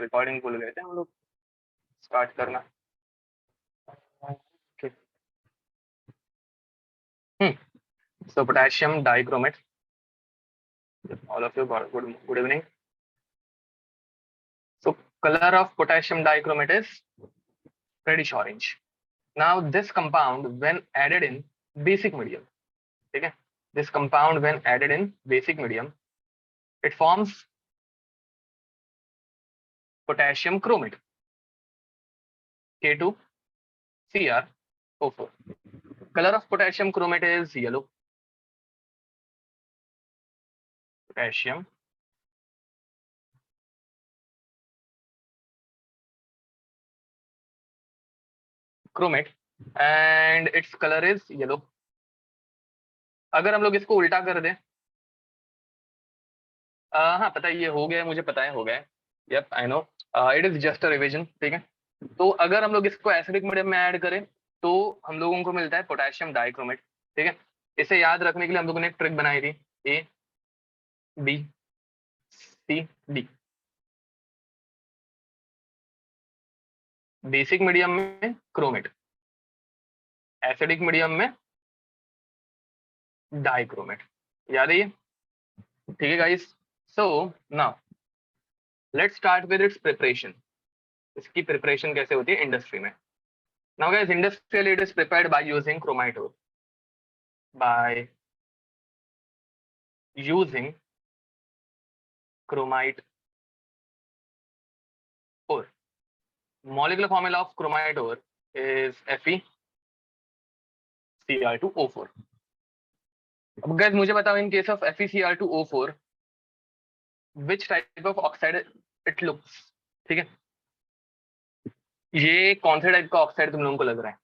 Recording भूल गए थे हम लोग स्टार्ट करना। So potassium dichromate. All of you got good evening. So color of potassium dichromate is reddish orange. Now this compound when added in basic medium, okay? This compound when added in basic medium, it forms potassium chromate, K2Cr O4. Color of potassium chromate is yellow. Potassium chromate and its color is yellow. अगर हम लोग इसको उल्टा कर दें, हाँ पता है ये हो गया, मुझे पता है हो गया। Yup I know, it is just a revision, ठीक है। तो अगर हम लोग इसको एसिडिक मीडियम में ऐड करें तो हम लोगों को मिलता है पोटेशियम डाइक्रोमेट, ठीक है। इसे याद रखने के लिए हम लोगों ने एक ट्रिक बनाई थी, A B C D. Basic medium में क्रोमेट, एसिडिक मीडियम में डाइक्रोमेट, याद है ये, ठीक है guys. So now let's start with its preparation. इसकी प्रिपरेशन कैसे होती है इंडस्ट्री में। Now guys industrially it is prepared by using chromite ore, by using chromite ore. Molecular formula of chromite ore is FeCr2O4. अब guys मुझे बताओ, in case of FeCr2O4 which type of oxide it looks, ठीक है। ये कौन से type का oxide तुम लोगों को लग रहा है?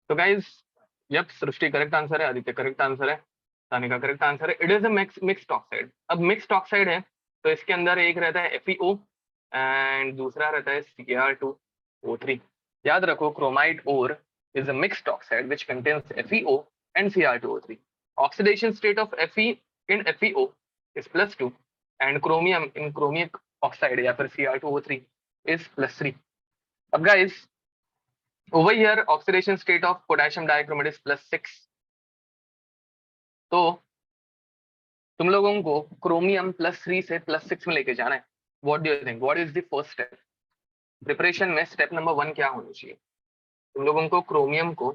तो गाइज यप, सृष्टि करेक्ट आंसर है, आदित्य करेक्ट आंसर है, तानिका करेक्ट आंसर है। It is a mixed oxide. अब मिक्स्ड ऑक्साइड है तो इसके अंदर एक रहता है FeO एंड दूसरा रहता है Cr2O3। याद रखो chromite ore is a mixed oxide which contains FeO and Cr2O3। Oxidation state of Fe in FeO is +2 and chromium in chromic oxide या फिर Cr2O3 इज +3। अब guys over here oxidation state of potassium dichromate is +6। तो तुम लोगों को chromium +3 से +6 में लेके जाना है। What do you think, what is the first step preparation में? स्टेप नंबर 1 क्या होनी चाहिए? तुम लोगों को क्रोमियम को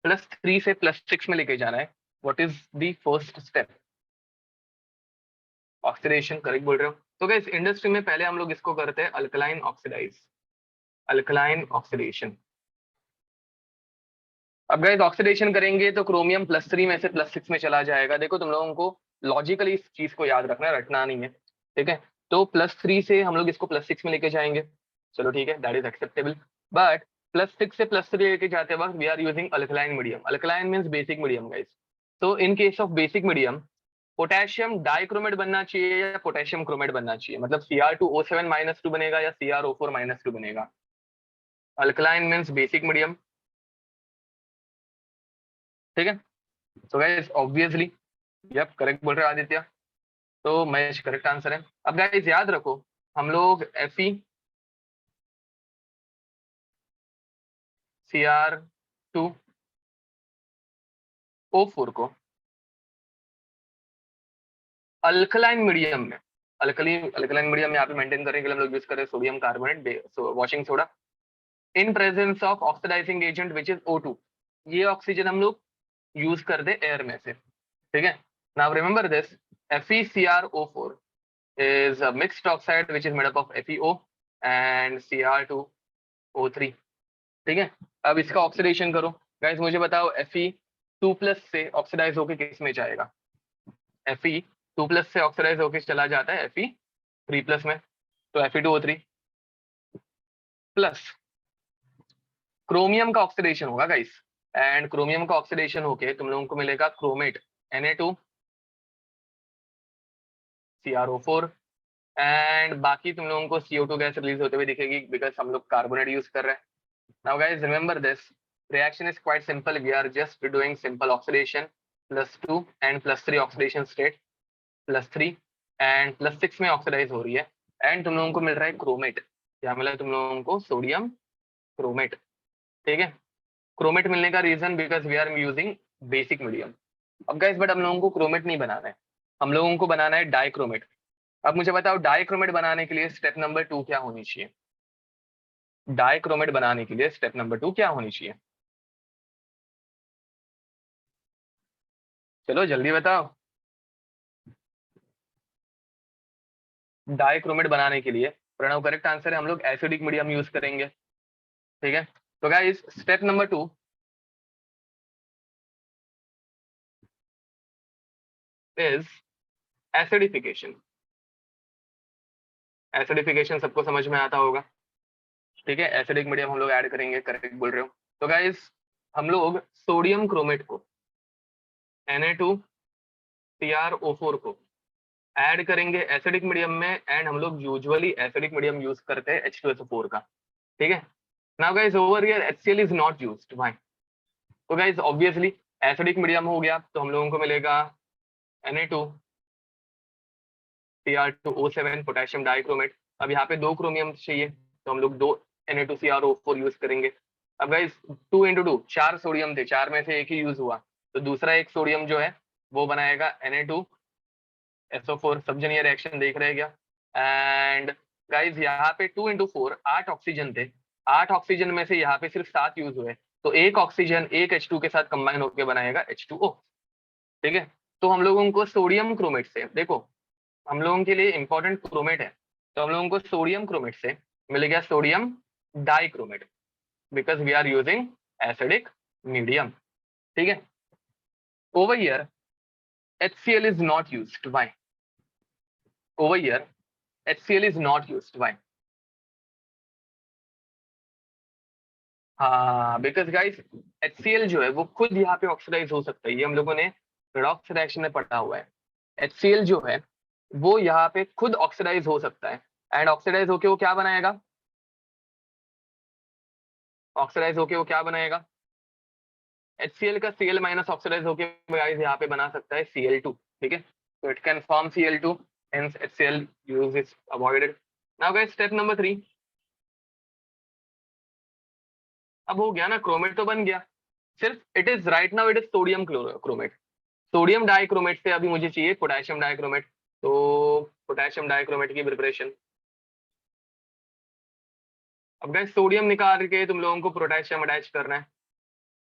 +3 से +6 में लेके जाना है। What is the first step? Oxidation, correct बोल रहे हो। तो गाइस इंडस्ट्री में पहले हम लोग इसको करते हैं अल्कलाइन ऑक्सीडाइज, अल्कलाइन ऑक्सीडेशन। अब गाइस ऑक्सीडेशन करेंगे तो क्रोमियम +3 में से +6 में चला जाएगा। देखो तुम लोगों को लॉजिकली इस चीज को याद रखना है, रटना नहीं है, ठीक है। तो +3 से हम लोग इसको +6 में लेके जाएंगे, चलो ठीक है, दैट इज एक्सेप्टेबल। बट +6 से +3 लेके जाते वक्त we are using alkaline medium. Alkaline means basic medium guys. तो in case of basic medium potassium dichromate बनना चाहिए या पोटेशियम क्रोमेट बनना चाहिए? मतलब Cr2O7 -2 बनेगा या Cr O4 -2 बनेगा? अल्कलाइन मींस बेसिक मीडियम, ठीक है। So guys obviously yup correct बोल रहे हो आदित्य, तो महेश करेक्ट आंसर है। अब गाइस याद रखो हम लोग FeCr2O4 को अल्कलाइन मीडियम में, अल्कलाइन मीडियम में यहाँ पे मेंटेन करने के लिए हम लोग यूज करें sodium carbonate, washing soda, in presence of oxidizing agent which is O2। ये ऑक्सीजन हम लोग यूज कर दे एयर में से, ठीक है। Now remember this, FeCrO4 is a mixed oxide which is made up of FeO and Cr2O3, ठीक है। अब इसका ऑक्सीडेशन करो गाइस, मुझे बताओ Fe2+ से ऑक्सीडाइज होके किस में जाएगा? Fe2+ से ऑक्सीडाइज होके चला जाता है Fe3+ में, तो Fe2O3 प्लस क्रोमियम का ऑक्सीडेशन होगा गाइस, एंड क्रोमियम का ऑक्सीडेशन होके तुम लोगों को मिलेगा क्रोमेट Na2CrO4 एंड बाकी तुम लोगों को CO2 गैस रिलीज होते हुए दिखेगी बिकॉज हम लोग कार्बोनेट यूज कर रहे हैं। Now guys remember this, reaction is quite simple, we are just doing simple oxidation +2 and +3 oxidation state, +3 and +6 में ऑक्सीडाइज हो रही है, एंड तुम लोगों को मिल रहा है क्रोमेट। क्या मिला तुम लोगों को? Sodium chromate. ठीक है, क्रोमेट मिलने का reason because we are using basic medium. अब गाइस बट हम लोगों को क्रोमेट नहीं बनाना है, हम लोगों को बनाना है डाइक्रोमेट। अब मुझे बताओ डाइक्रोमेट बनाने के लिए स्टेप नंबर 2 क्या होनी चाहिए? डाइक्रोमेट बनाने के लिए स्टेप नंबर 2 क्या होनी चाहिए? चलो जल्दी बताओ। डाइक्रोमेट बनाने के लिए प्रणव करेक्ट आंसर है, हम लोग एसिडिक मीडियम यूज करेंगे। ठीक है, तो guys step number 2 is acidification. Acidification सबको समझ में आता होगा। ठीक है, एसिडिक मीडियम हम लोग ऐड करेंगे, करेक्ट बोल रहे हो। तो गाइस हम लोग सोडियम क्रोमेट को Na2CrO4 को ऐड करेंगे एसिडिक मीडियम में, एंड हम लोग यूजुअली एसिडिक मीडियम यूज करते हैं H2SO4 का। ठीक है, now guys over here HCl is not used, why? तो गाइस ऑब्वियसली एसिडिक मीडियम हो गया तो हम लोगों को मिलेगा Na2Cr2O7 पोटेशियम डाइक्रोमेट। अब यहाँ पे 2 क्रोमियम चाहिए तो हम लोग 2 Na2CrO4 यूज करेंगे। अब गाइस 2 into 2 4 सोडियम थे, 4 में से एक ही यूज हुआ, तो दूसरा एक सोडियम जो है वो बनाएगा Na2SO4। सब जन ये रिएक्शन देख रहे क्या? एंड गाइस यहाँ पे 2 into 4 8 ऑक्सीजन थे, 8 ऑक्सीजन में से यहाँ पे सिर्फ 7 यूज हुए, तो एक ऑक्सीजन एक H2 के साथ कंबाइन होकर बनाएगा H2O। ठीक है, तो हम लोगों को सोडियम क्रोमेट से, देखो हम लोगों के लिए इंपॉर्टेंट क्रोमेट है, तो हम लोगों को सोडियम क्रोमेट से मिल गया sodium dichromate, because we are using acidic medium. ठीक है, over here HCl is not used, why? Over here HCl is not used, why? हाँ, बिकॉज गाइस HCl जो है वो खुद यहाँ पे ऑक्सीडाइज हो सकता है, ये हम लोगों ने रेडॉक्स रिएक्शन में पढ़ा हुआ है। HCl जो है वो यहाँ पे खुद ऑक्सीडाइज हो सकता है, एंड ऑक्सीडाइज होके वो क्या बनाएगा? ऑक्सीडाइज होके वो क्या बनाएगा? HCl का Cl माइनस ऑक्सीडाइज होके गाइस यहाँ पे बना सकता है Cl2। ठीक है, तो it can form Cl2, hence HCl use is avoided. Now guys step number 3, अब हो गया ना, क्रोमेट तो बन गया, सिर्फ it is right now it is sodium chromate. Sodium dichromate से अभी मुझे चाहिए पोटेशियम डाइक्रोमेट, तो पोटेशियम डाइक्रोमेट की प्रिपरेशन। अब गाइस सोडियम निकाल के तुम लोगों को पोटेशियम अटैच करना है,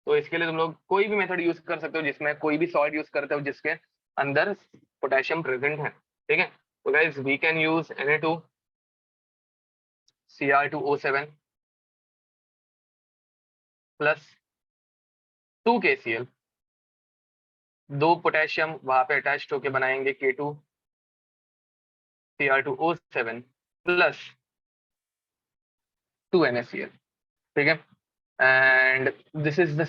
तो इसके लिए तुम लोग कोई भी मेथड यूज कर सकते हो, जिसमें कोई भी सॉल्ट यूज करते हो जिसके अंदर पोटेशियम प्रेजेंट है। ठीक है, तो guys we can use Na2Cr2O7 plus 2KCl, 2 potassium वहां पे अटैच होके बनाएंगे K2Cr2O7 प्लस 2NaCl। ठीक है, and this is the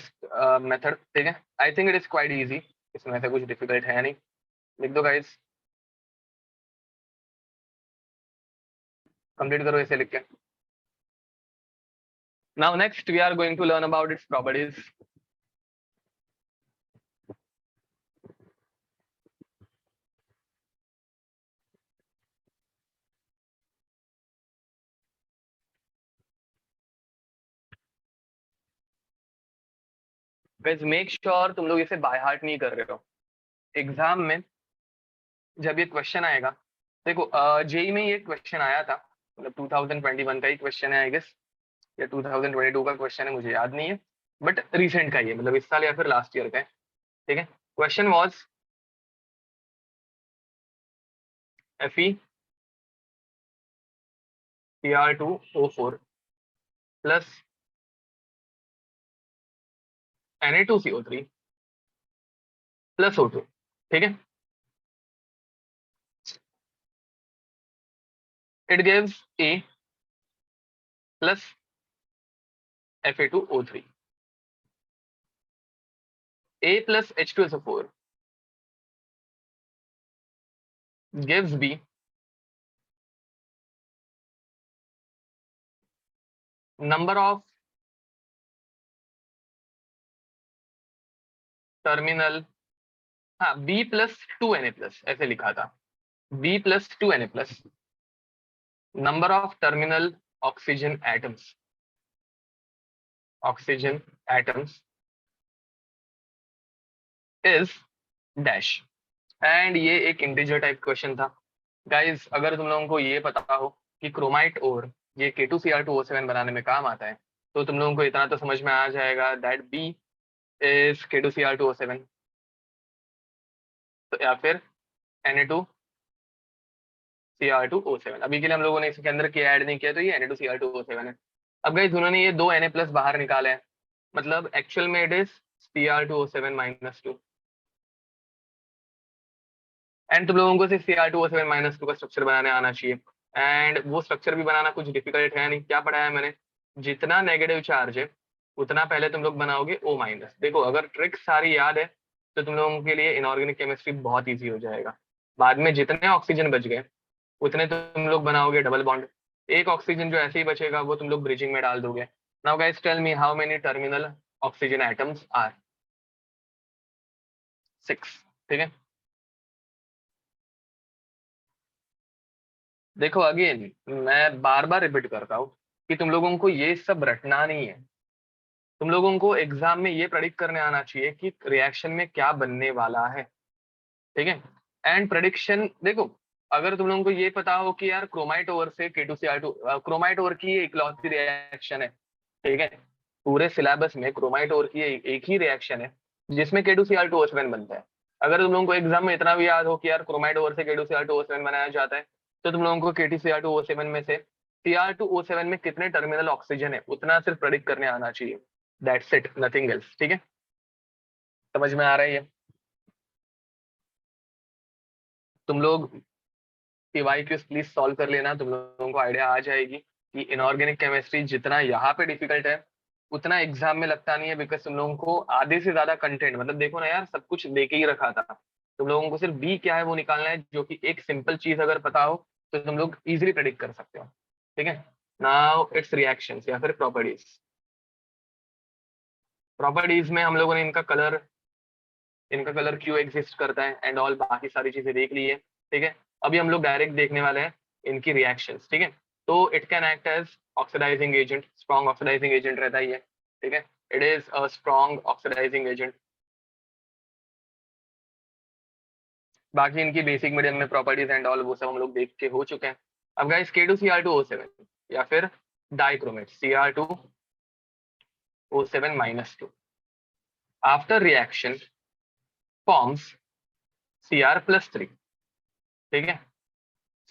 method. ठीक है, I think it is quite easy, इसमें ऐसा कुछ डिफिकल्ट है नहीं, लिख दो गाइस, कंप्लीट करो ऐसे लिख के। Now next we are going to learn about its properties. Guys make sure तुम लोग इसे बाय हार्ट नहीं कर रहे हो, एग्जाम में जब ये क्वेश्चन आएगा, देखो जेई में ये क्वेश्चन आया था, मतलब 2021 का ही क्वेश्चन है आई गेस, या 2022 का क्वेश्चन है, मुझे याद नहीं है, बट रिसेंट का ही है, मतलब इस साल या फिर लास्ट ईयर का है। ठीक है, question was FeCr2O4 plus Na2CO3 plus O2। ठीक है, it gives A plus Fa2O3। A plus H2SO4 gives B number of terminal हाँ, B प्लस 2Na+ ऐसे लिखा था, B plus 2Na+, number of terminal oxygen atoms, oxygen atoms is dash. And ये एक integer type question था। Guys अगर तुम लोगों को ये पता हो कि क्रोमाइट और ये K2Cr2O7 बनाने में काम आता है, तो तुम लोगों को इतना तो समझ में आ जाएगा दैट B इज K2Cr2O7, तो या फिर Na2Cr2O7। अभी के लिए हम लोगों ने इसके अंदर K ऐड नहीं किया, तो ये Na2Cr2O7 है। अब गाइस उन्होंने ये दो Na+ बाहर निकाले हैं, मतलब एक्चुअल में इट इज Cr2O7-2। एंड तुम लोगों को सिर्फ Cr2O7-2 का स्ट्रक्चर बनाने आना चाहिए। एंड वो स्ट्रक्चर भी बनाना कुछ डिफिकल्ट है नहीं। क्या पढ़ा है मैंने, जितना नेगेटिव चार्ज है उतना पहले तुम लोग बनाओगे O-। देखो अगर ट्रिक सारी याद है तो तुम लोगों के लिए इनऑर्गेनिक केमिस्ट्री बहुत ईजी हो जाएगा। बाद में जितने ऑक्सीजन बच गए उतने तुम लोग बनाओगे डबल बॉन्ड, एक ऑक्सीजन जो ऐसे ही बचेगा वो तुम लोग ब्रिजिंग में डाल दोगे। Now guys tell me how many terminal oxygen atoms are? 6। ठीक है, देखो अगेन मैं बार बार रिपीट करता हूँ कि तुम लोगों को ये सब रटना नहीं है। तुम लोगों को एग्जाम में ये प्रेडिक्ट करने आना चाहिए कि रिएक्शन में क्या बनने वाला है। ठीक है, एंड प्रेडिक्शन देखो, अगर तुम लोगों को ये पता हो कि यार क्रोमाइट ओवर से K2Cr2, क्रोमाइट ओवर की ये इकलौती रिएक्शन है। ठीक है, पूरे सिलेबस में क्रोमाइट ओवर की एक ही रिएक्शन है जिसमें K2Cr2O7 बनता है। अगर तुम लोगों को एग्जाम में इतना भी याद हो कि यार क्रोमाइट ओवर से K2Cr2O7 बनाया जाता है, तो तुम लोगों को K2Cr2O7 में से Cr2O7 में कितने टर्मिनल ऑक्सीजन है उतना सिर्फ प्रेडिक्ट करने आना चाहिए। That's it, nothing else. ठीक है, समझ में आ रहा है ये? तुम लोग PYQs प्लीज सॉल्व कर लेना, तुम लोगों को आइडिया आ जाएगी कि इनऑर्गेनिक केमिस्ट्री जितना यहाँ पे डिफिकल्ट है उतना एग्जाम में लगता नहीं है, बिकॉज तुम लोगों को आधे से ज्यादा कंटेंट, मतलब देखो ना यार, सब कुछ दे के ही रखा था। तुम लोगों को सिर्फ बी क्या है वो निकालना है, जो कि एक सिंपल चीज अगर पता हो तो तुम लोग इजिली प्रेडिक्ट कर सकते हो। ठीक है, नाउ इट्स रिएक्शंस या फिर प्रॉपर्टीज। प्रॉपर्टीज में हम लोगों ने इनका कलर क्यों एग्जिस्ट करता है एंड ऑल बाकी सारी चीजें देख ली है। ठीक है, अभी हम लोग डायरेक्ट देखने वाले हैं इनकी रिएक्शंस। ठीक है, तो it can act as oxidising agent, strong oxidising agent रहता ही है। ठीक है, it is a strong oxidising agent. बाकी इनकी बेसिक मीडियम में प्रॉपर्टीज एंड ऑल वो सब हम लोग देख के हो चुके हैं। अब गाइस K2Cr2O7 या फिर dichromate Cr2O7-2 after reaction forms Cr+3। ठीक है,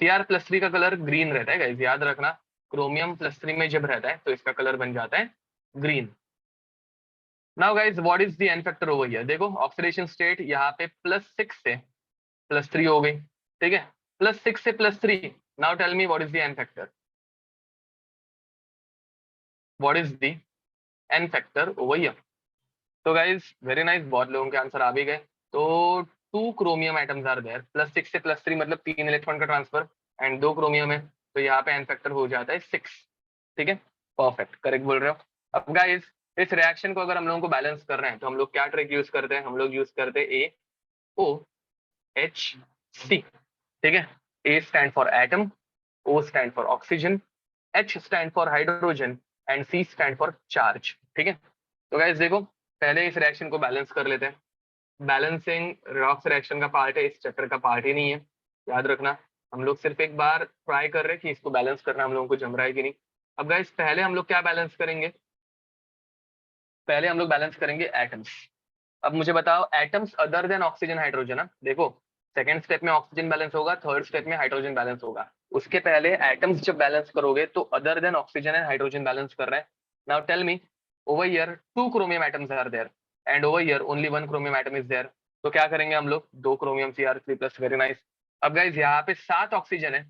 Cr+3 का कलर ग्रीन रहता है गाइस, याद रखना। क्रोमियम+3 में जब रहता है तो इसका कलर बन जाता है green. Now guys what is the n factor over here? देखो ऑक्सीडेशन स्टेट यहाँ पे +6 से +3 हो गई। ठीक है, +6 से +3। Now tell me what is the n factor? What is the n factor over here? तो गाइस वेरी नाइस, बहुत लोगों के आंसर आ भी गए। तो 2 क्रोमियम एटम्स आर देयर, +6 से +3 मतलब 3 इलेक्ट्रॉन का ट्रांसफर, एंड 2 क्रोमियम है, तो यहाँ पे एन फैक्टर हो जाता है 6। ठीक है, परफेक्ट, करेक्ट बोल रहे हो। अब गाइस इस रिएक्शन को अगर हम लोगों को बैलेंस कर रहे हैं तो हम लोग क्या ट्रिक यूज करते हैं? हम लोग यूज करते हैं AOHC। ठीक है, A stand for atom, O stand for oxygen, H stand for hydrogen and C stand for charge. ठीक है, तो गाइस देखो पहले इस रिएक्शन को बैलेंस कर लेते हैं। बैलेंसिंग रॉक्स रिएक्शन का पार्ट है, इस चैप्टर का पार्ट ही नहीं है, याद रखना। हम लोग सिर्फ एक बार ट्राई कर रहे हैं कि इसको बैलेंस करना हम लोगों को जम रहा है कि नहीं। अब गाइस पहले हम लोग क्या बैलेंस करेंगे? पहले हम लोग बैलेंस करेंगे एटम्स। अब मुझे बताओ atoms other than oxygen hydrogen. देखो सेकंड स्टेप में ऑक्सीजन बैलेंस होगा, थर्ड स्टेप में हाइड्रोजन बैलेंस होगा। उसके पहले एटम्स जब बैलेंस करोगे तो other than oxygen and hydrogen balance कर रहे हैं। Now tell me, over here 2 chromium atoms are there and over here only 1 chromium atom is there. तो क्या करेंगे हम लोग? 2 क्रोमियम Cr3+, वेरी नाइस। अब गाइस यहाँ पे 7 ऑक्सीजन है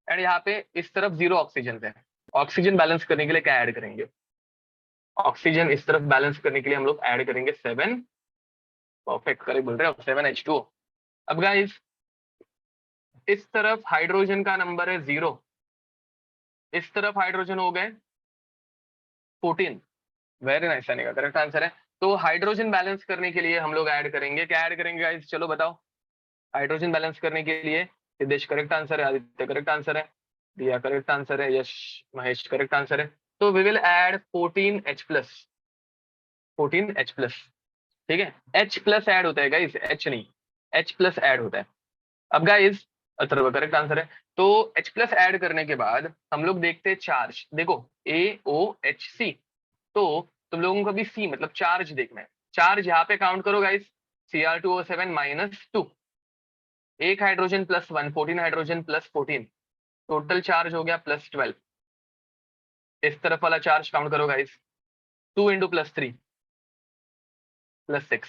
एंड यहाँ पे इस तरफ 0 ऑक्सीजन है। ऑक्सीजन बैलेंस करने के लिए क्या ऐड करेंगे? ऑक्सीजन इस तरफ बैलेंस करने के लिए हम लोग ऐड करेंगे 7। परफेक्ट, करेक्ट बोल रहे हो, 7H2O। अब गाइस इस तरफ हाइड्रोजन का नंबर है 0, इस तरफ हाइड्रोजन हो गए 14। वेरी नाइस, का करेक्ट आंसर है। तो हाइड्रोजन बैलेंस करने के लिए हम लोग ऐड करेंगे, क्या ऐड करेंगे गाइस, चलो बताओ। हाइड्रोजन बैलेंस करने के लिए सिद्धेश करेक्ट आंसर है, आदित्य करेक्ट आंसर है, दिया करेक्ट आंसर है, यश महेश करेक्ट आंसर है। तो we will add 14H plus, 14H plus, ठीक है। H प्लस ऐड होता है गाइस, H नहीं, H प्लस ऐड होता है। अब गाइस अथर्व करेक्ट आंसर है। तो H प्लस ऐड करने के बाद हम लोग देखते हैं चार्ज, देखो AOHC, तो तुम लोगों को भी C मतलब चार्ज देखना है। चार्ज यहाँ पे काउंट करो गाइस, Cr2O7 -2, एक hydrogen plus 1, 14 hydrogen plus 14, total charge हो गया +12। इस तरफ वाला चार्ज काउंट करो गाइस, 2 × +3 +6।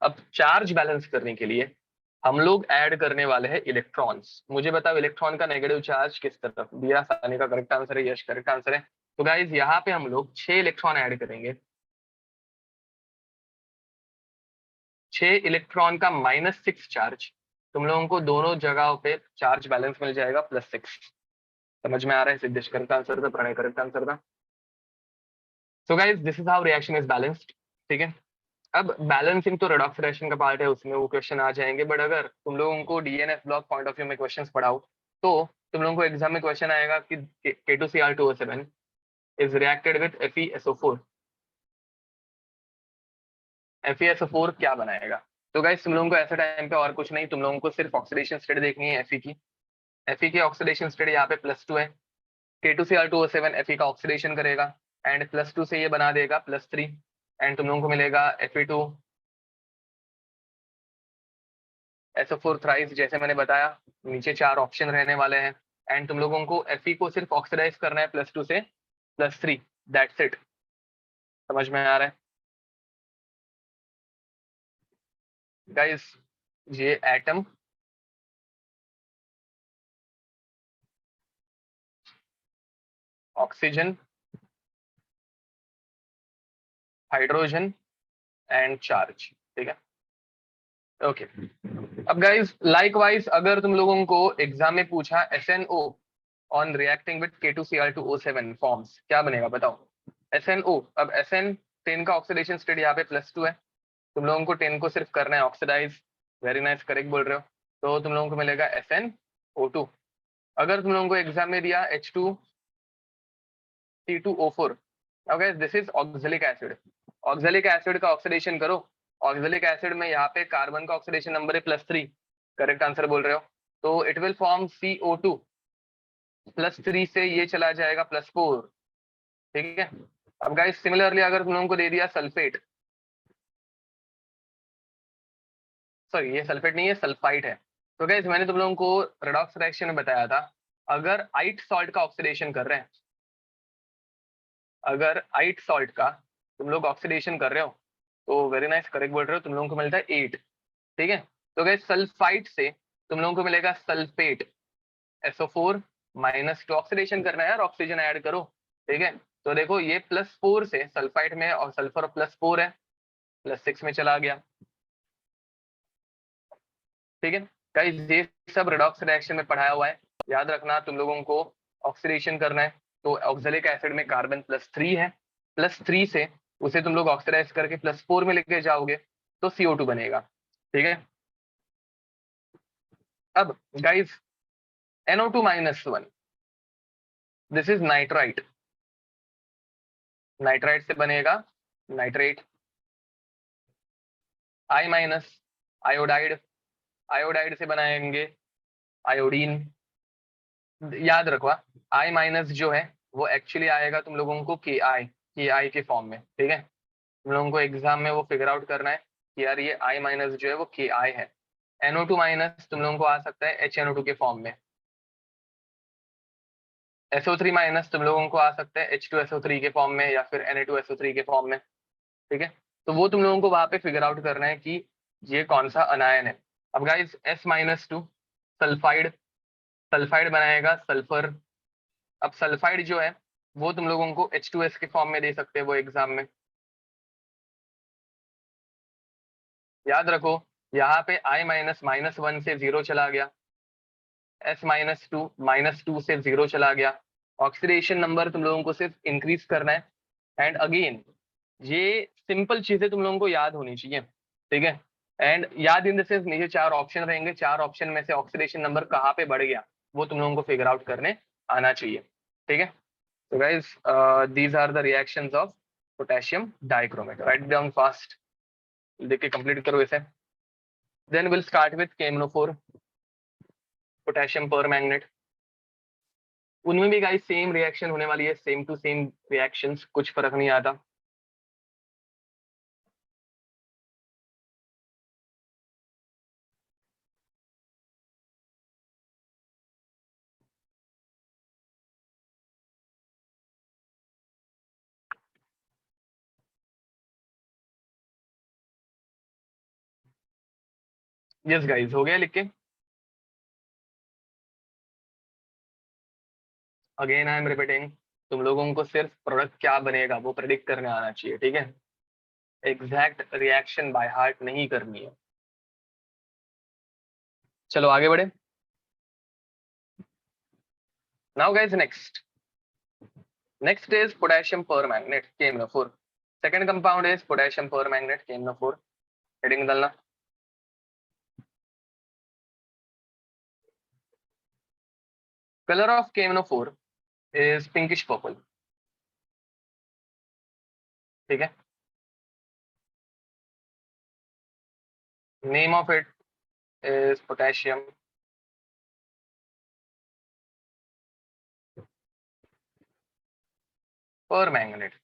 अब चार्ज बैलेंस करने के लिए हम लोग ऐड करने वाले हैं इलेक्ट्रॉन्स। मुझे बताओ इलेक्ट्रॉन का नेगेटिव चार्ज किस तरफ, दिया सानी का करेक्ट आंसर है, यश करेक्ट आंसर है। तो गाइस यहाँ पे हम लोग 6 इलेक्ट्रॉन ऐड करेंगे, 6 इलेक्ट्रॉन का -6 चार्ज, तुम लोगों को दोनों जगहों पे चार्ज बैलेंस मिल जाएगा +6। समझ में आ रहा है, सिद्धेश करेक्ट आंसर था, प्रणय करेक्ट आंसर था। So guys this is how reaction is balanced, ठीक है। अब बैलेंसिंग तो रेडॉक्स रिएक्शन का पार्ट है, उसमें वो क्वेश्चन आ जाएंगे, बट अगर तुम लोगों को DNF block point of view में क्वेश्चंस पढ़ाओ तो तुम लोगों को एग्जाम में क्वेश्चन आएगा कि K2Cr2O7 is reacted with FeSO4, FeSO4 क्या बनाएगा। तो गाइस तुम लोगों को ऐसे टाइम पे और कुछ नहीं, तुम लोगों को सिर्फ ऑक्सीडेशन स्टेट देखनी है Fe की। Fe की ऑक्सीडेशन स्टेट यहाँ पे +2 है, K2Cr2O7 Fe का ऑक्सीडेशन करेगा एंड +2 से ये बना देगा +3 एंड तुम लोगों को मिलेगा Fe2SO4 थ्राइस, जैसे मैंने बताया नीचे 4 ऑप्शन रहने वाले हैं एंड तुम लोगों को Fe को सिर्फ ऑक्सीडाइज करना है +2 से +3, दैट्स इट। समझ में आ रहा है गाइस, ये atom oxygen hydrogen and charge, ठीक है, ओके। अब गाइस लाइकवाइज अगर तुम लोगों को एग्जाम में पूछा SNO on reacting with K2Cr2O7 forms, क्या बनेगा बताओ। SNO, अब SN10 का ऑक्सीडेशन स्टेट यहाँ पे +2 है, तुम लोगों को 10 को सिर्फ करना है ऑक्सीडाइज, वेरी नाइस करेक्ट बोल रहे हो। तो तुम लोगों को मिलेगा SnO2। अगर तुम लोगों को एग्जाम में दिया H2C2O4, okay this is oxalic acid, oxalic acid का ऑक्सीडेशन करो। ऑक्जेलिक एसिड में यहाँ पे कार्बन का ऑक्सीडेशन नंबर है +3, करेक्ट आंसर बोल रहे हो। तो इट विल फॉर्म CO2, +3 से ये चला जाएगा +4, ठीक है। अब गाइस सिमिलरली अगर तुम लोगों को दे दिया सल्फेट, सॉरी ये सल्फेट नहीं है सल्फाइड है। तो गाइस मैंने तुम लोगों को रेडॉक्स रिएक्शन में बताया था, अगर आइट सॉल्ट का ऑक्सीडेशन कर रहे हैं, अगर आइट सॉल्ट का तुम लोग ऑक्सीडेशन कर रहे हो तो वेरी नाइस करेक्ट बोल रहे हो, तुम लोगों को मिलता है 8, ठीक है। तो गाइस सल्फाइड से तुम लोगों को मिलेगा सल्फेट SO4 -2, ऑक्सीडेशन करना है यार, ऑक्सीजन ऐड करो, ठीक है। तो देखो ये +4 से सल्फाइड में और सल्फर +4 है, +6 में चला गया, ठीक है। गाइस ये सब रेडॉक्स रिएक्शन में पढ़ाया हुआ है, याद रखना तुम लोगों को ऑक्सीडेशन करना है तो ऑक्जेलिक एसिड में कार्बन +3 है, +3 से उसे तुम लोग ऑक्सीडाइज करके +4 में लेके जाओगे तो CO2 बनेगा, ठीक है। अब guys NO2 -1, this is nitrite, nitrite से बनेगा नाइट्रेट। I- आयोडाइड, आयोडाइड से बनाएंगे आयोडीन। याद रखो I- जो है वो एक्चुअली आएगा तुम लोगों को KI के फॉर्म में, ठीक है। तुम लोगों को एग्जाम में वो फिगर आउट करना है कि यार ये I- जो है वो KI है। NO2- तुम लोगों को आ सकता है HNO2 के फॉर्म में, SO3- तुम लोगों को आ सकता है H2SO3 के फॉर्म में या फिर Na2SO3 के फॉर्म में, ठीक है। तो वो तुम लोगों को वहां पे फिगर आउट करना है कि ये कौन सा अनायन है। अब गाइस S- सल्फाइड, सल्फाइड बनाएगा सल्फर। अब सल्फाइड जो है वो तुम लोगों को H2S के फॉर्म में दे सकते हैं वो एग्जाम में, याद रखो। यहाँ पे I- -1 से 0 चला गया, S- 2 से 0 चला गया, ऑक्सीडेशन नंबर तुम लोगों को सिर्फ इंक्रीज करना है एंड अगेन ये सिंपल चीजें तुम लोगों को याद होनी चाहिए, ठीक है। एंड याद इन द सेंस नीचे 4 ऑप्शन रहेंगे, 4 ऑप्शन में से ऑक्सीडेशन नंबर कहाँ पे बढ़ गया वो तुम लोगों को फिगर आउट करने आना चाहिए, ठीक है। तो guys these are the reactions of potassium dichromate, write down fast, देख के कंप्लीट करो इसे। Then will start with KMnO4, potassium permanganate. उनमें भी गाइस सेम रिएक्शन होने वाली है, सेम टू सेम रिएक्शंस, कुछ फर्क नहीं आता। यस गाइस, हो गया लिख के। अगेन आई एम रिपीटिंग, तुम लोगों को सिर्फ प्रोडक्ट क्या बनेगा वो प्रेडिक्ट करने आना चाहिए, ठीक है। एग्जैक्ट रिएक्शन बाय हार्ट नहीं करनी है। चलो आगे बढ़े। Now guys next is potassium permanganate KMnO4। Second compound is potassium permanganate KMnO4। Heading डालना। Colour of KMnO4 is pinkish purple, ठीक है। Name of it is potassium permanganate.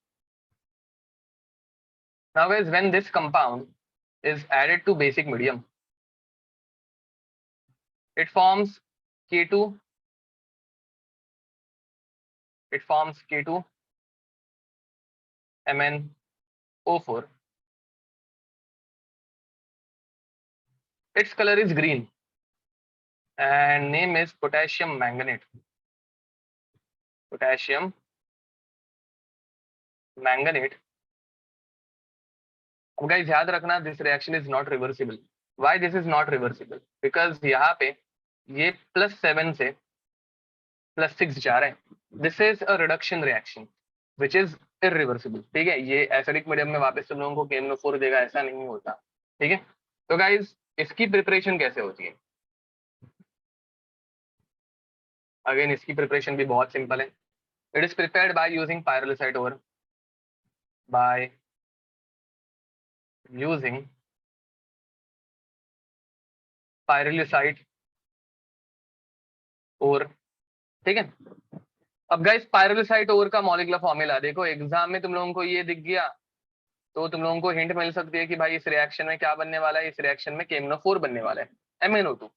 Now guys, when this compound is added to basic medium, it forms K2, it forms K2 MnO4. Its color is green and name is potassium manganate. Potassium manganate. अब guys याद रखना, this reaction is not reversible. Why this is not reversible? Because यहाँ पे ये +7 से +6 जा रहे हैं. This is a reduction reaction which is irreversible, ठीक है। ये एसिडिक मीडियम में वापस तुम लोगों को KMnO4 देगा, ऐसा नहीं होता, ठीक है। तो गाइज इसकी प्रिपरेशन कैसे होती है? अगेन इसकी प्रिपरेशन भी बहुत सिंपल है। It is prepared by using pyrolusite ore, by using pyrolusite ore, ठीक है। अब गाइस पायरोलिसाइट ओर का मॉलिक्यूलर फॉर्मूला देखो, एग्जाम में तुम लोगों को ये दिख गया तो तुम लोगों को हिंट मिल सकती है कि भाई इस रिएक्शन में क्या बनने वाला है, इस रिएक्शन में KMnO4 बनने वाला है, MnO2,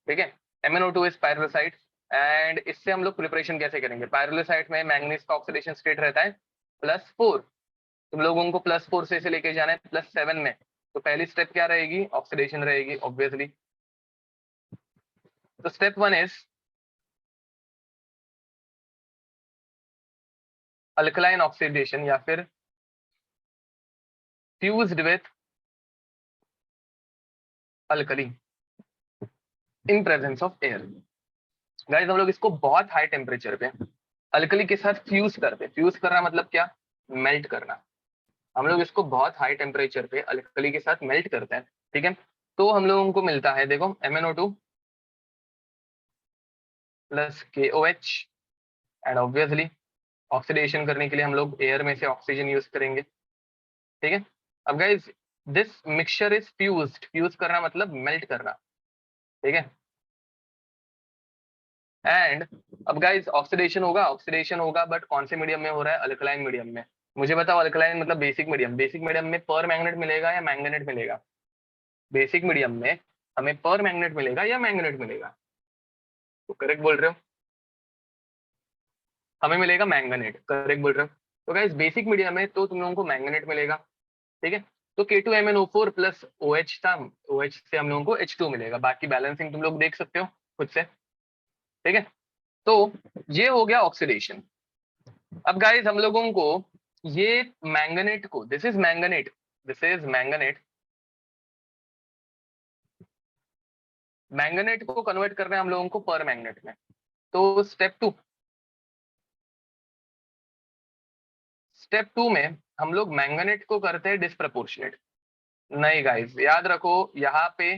ठीक है। MnO2 is पायरोलिसाइट। एंड इससे हम लोग प्रिपरेशन कैसे करेंगे? पायरोलिसाइट में मैंगनीज का ऑक्सीडेशन स्टेट रहता है +4, तुम लोगों को +4 से इसे लेके जाना है +7 में। तो पहली स्टेप क्या रहेगी? ऑक्सीडेशन रहेगी ऑब्वियसली। तो स्टेप 1 इज अल्कलाइन ऑक्सीडेशन या फिर fused with alkali in presence of air. Guys हम लोग इसको बहुत हाई टेम्परेचर पे अल्कली के साथ फ्यूज करते हैं। फ्यूज करना मतलब क्या? मेल्ट करना। हम लोग इसको बहुत हाई टेम्परेचर पे अल्कली के साथ मेल्ट करते हैं, ठीक है। तो हम लोगों को मिलता है, देखो, MnO2 plus KOH। And obviously oxidation करने के लिए हम लोग एयर में से ऑक्सीजन यूज करेंगे, ठीक है। अब guys this mixture is fused, fuse करना मतलब मेल्ट करना, ठीक है। एंड अब गाइस ऑक्सीडेशन होगा बट कौन से मीडियम में हो रहा है? अल्कलाइन मीडियम में। मुझे बताओ अल्कलाइन मतलब बेसिक मीडियम, बेसिक मीडियम में पर मैग्नेट मिलेगा या मैंगनेट मिलेगा? बेसिक मीडियम में हमें पर मैग्नेट मिलेगा या मैंगनेट मिलेगा? तो करेक्ट बोल रहे हो, हमें मिलेगा मैंगनेट, करेक्ट बोल रहे हो। तो गाइस बेसिक मीडियम में तो तुम लोगों को मैंगनेट मिलेगा, ठीक है। तो K2MnO4 प्लस OH था, OH से हम लोगों को H2 मिलेगा। बाकी बैलेंसिंग तुम लोग देख सकते हो खुद से, ठीक है। तो ये हो गया ऑक्सीडेशन। अब गाइस हम लोगों को ये मैंगनेट को, this is manganate, this is manganate, manganate को कन्वर्ट करना है हम लोगों को पर मैंगनेट में। तो स्टेप 2 में हम लोग मैंगनेट को करते हैं डिस्प्रपोर्शनेट। नहीं गाइस, याद रखो यहाँ पे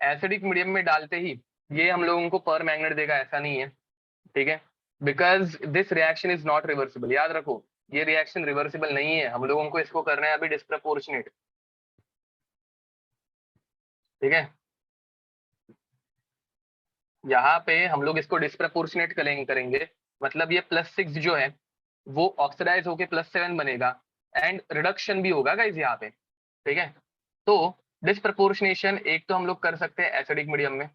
एसिडिक मीडियम में डालते ही ये हम लोगों को पर मैग्नेट देगा, ऐसा नहीं है, ठीक है। Because this reaction is not reversible, याद रखो ये रिएक्शन रिवर्सिबल नहीं है, हम लोगों को इसको करना है अभी डिस्प्रपोर्शनेट, ठीक है। यहाँ पे हम लोग इसको डिस्प्रपोर्शनेट करेंगे, मतलब ये +6 जो है वो ऑक्सीडाइज होके +7 बनेगा एंड रिडक्शन भी होगा गाइज यहाँ पे, ठीक है। तो डिस्प्रपोर्शनेशन एक तो हम लोग कर सकते हैं एसिडिक मीडियम में,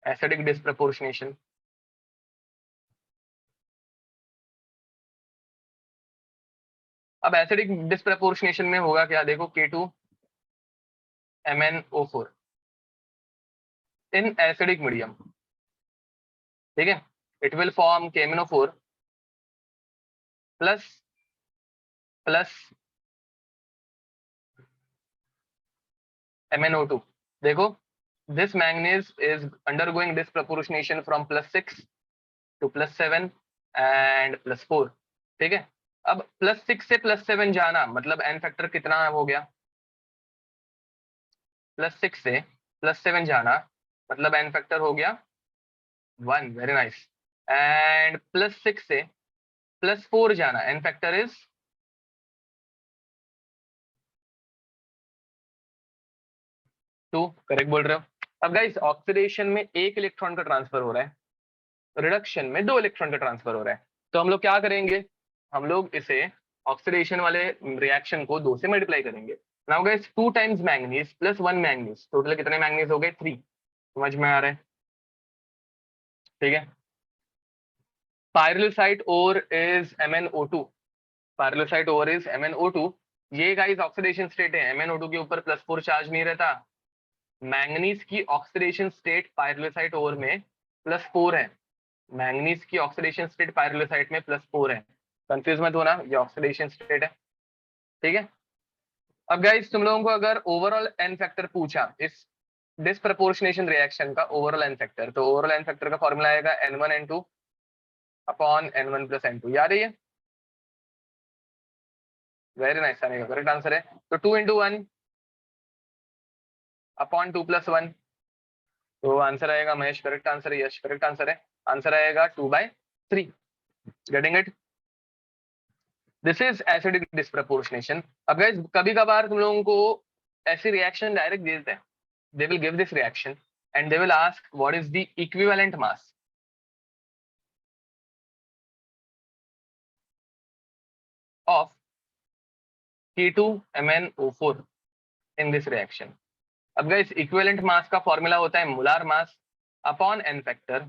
एसिडिक डिस्प्रपोर्शनेशन। अब एसिडिक डिस्प्रपोर्शनेशन में होगा क्या, देखो K2MnO4 इन एसिडिक मीडियम, ठीक है। It will form KMnO4 plus plus MnO2। देखो this manganese is undergoing disproportionation from +6 to +7 and +4, ठीक है। अब +6 से +7 जाना मतलब एन फैक्टर कितना हो गया, +6 से +7 जाना मतलब एन फैक्टर हो गया 1, वेरी नाइस। एंड +6 से +4 जाना एन फैक्टर इज 2, करेक्ट बोल रहे हो। अब गाइस ऑक्सीडेशन में 1 इलेक्ट्रॉन का ट्रांसफर हो रहा है, रिडक्शन में 2 इलेक्ट्रॉन का ट्रांसफर हो रहा है, तो हम लोग क्या करेंगे, हम लोग इसे ऑक्सीडेशन वाले रिएक्शन को 2 से मल्टीप्लाई करेंगे। Now guys 2 times manganese plus 1 manganese, total कितने मैंगनीज हो गए 3, समझ में आ रहा है, ठीक है। Pyrolusite ore is MnO2, pyrolusite ore is MnO2। ये गाइस ऑक्सीडेशन स्टेट है, MnO2 के ऊपर +4 चार्ज नहीं रहता, मैंगनीज की ऑक्सीडेशन स्टेट पायरोलिसाइट ओर में +4 है, मैंगनीज की ऑक्सीडेशन स्टेट पायरोलिसाइट में +4 है, कंफ्यूज मत होना, ये ऑक्सीडेशन स्टेट है, ठीक है। अब गाइस तुम लोगों को अगर ओवरऑल एन फैक्टर पूछा इस डिस्प्रपोर्शनेशन रिएक्शन का ओवरऑल एन फैक्टर, तो ओवरऑल एन फैक्टर का फॉर्मूला आएगा N1N2 अपॉन N1+N2, याद है ये, वेरी नाइस, आने का करेक्ट आंसर है। तो 2 × 1 अपॉन 2+1, तो आंसर आएगा महेश, करेक्ट आंसर है, यश करेक्ट आंसर है, आंसर आएगा 2/3, getting it. This is acidic disproportionation. अब गाइस कभी कभार तुम लोगों को ऐसी रिएक्शन डायरेक्ट दे देते हैं, they will give this reaction and they will ask what is the equivalent mass of K2MnO4 in this reaction. अब गाइस इक्विवेलेंट मास का फॉर्मूला होता है molar mass upon n factor,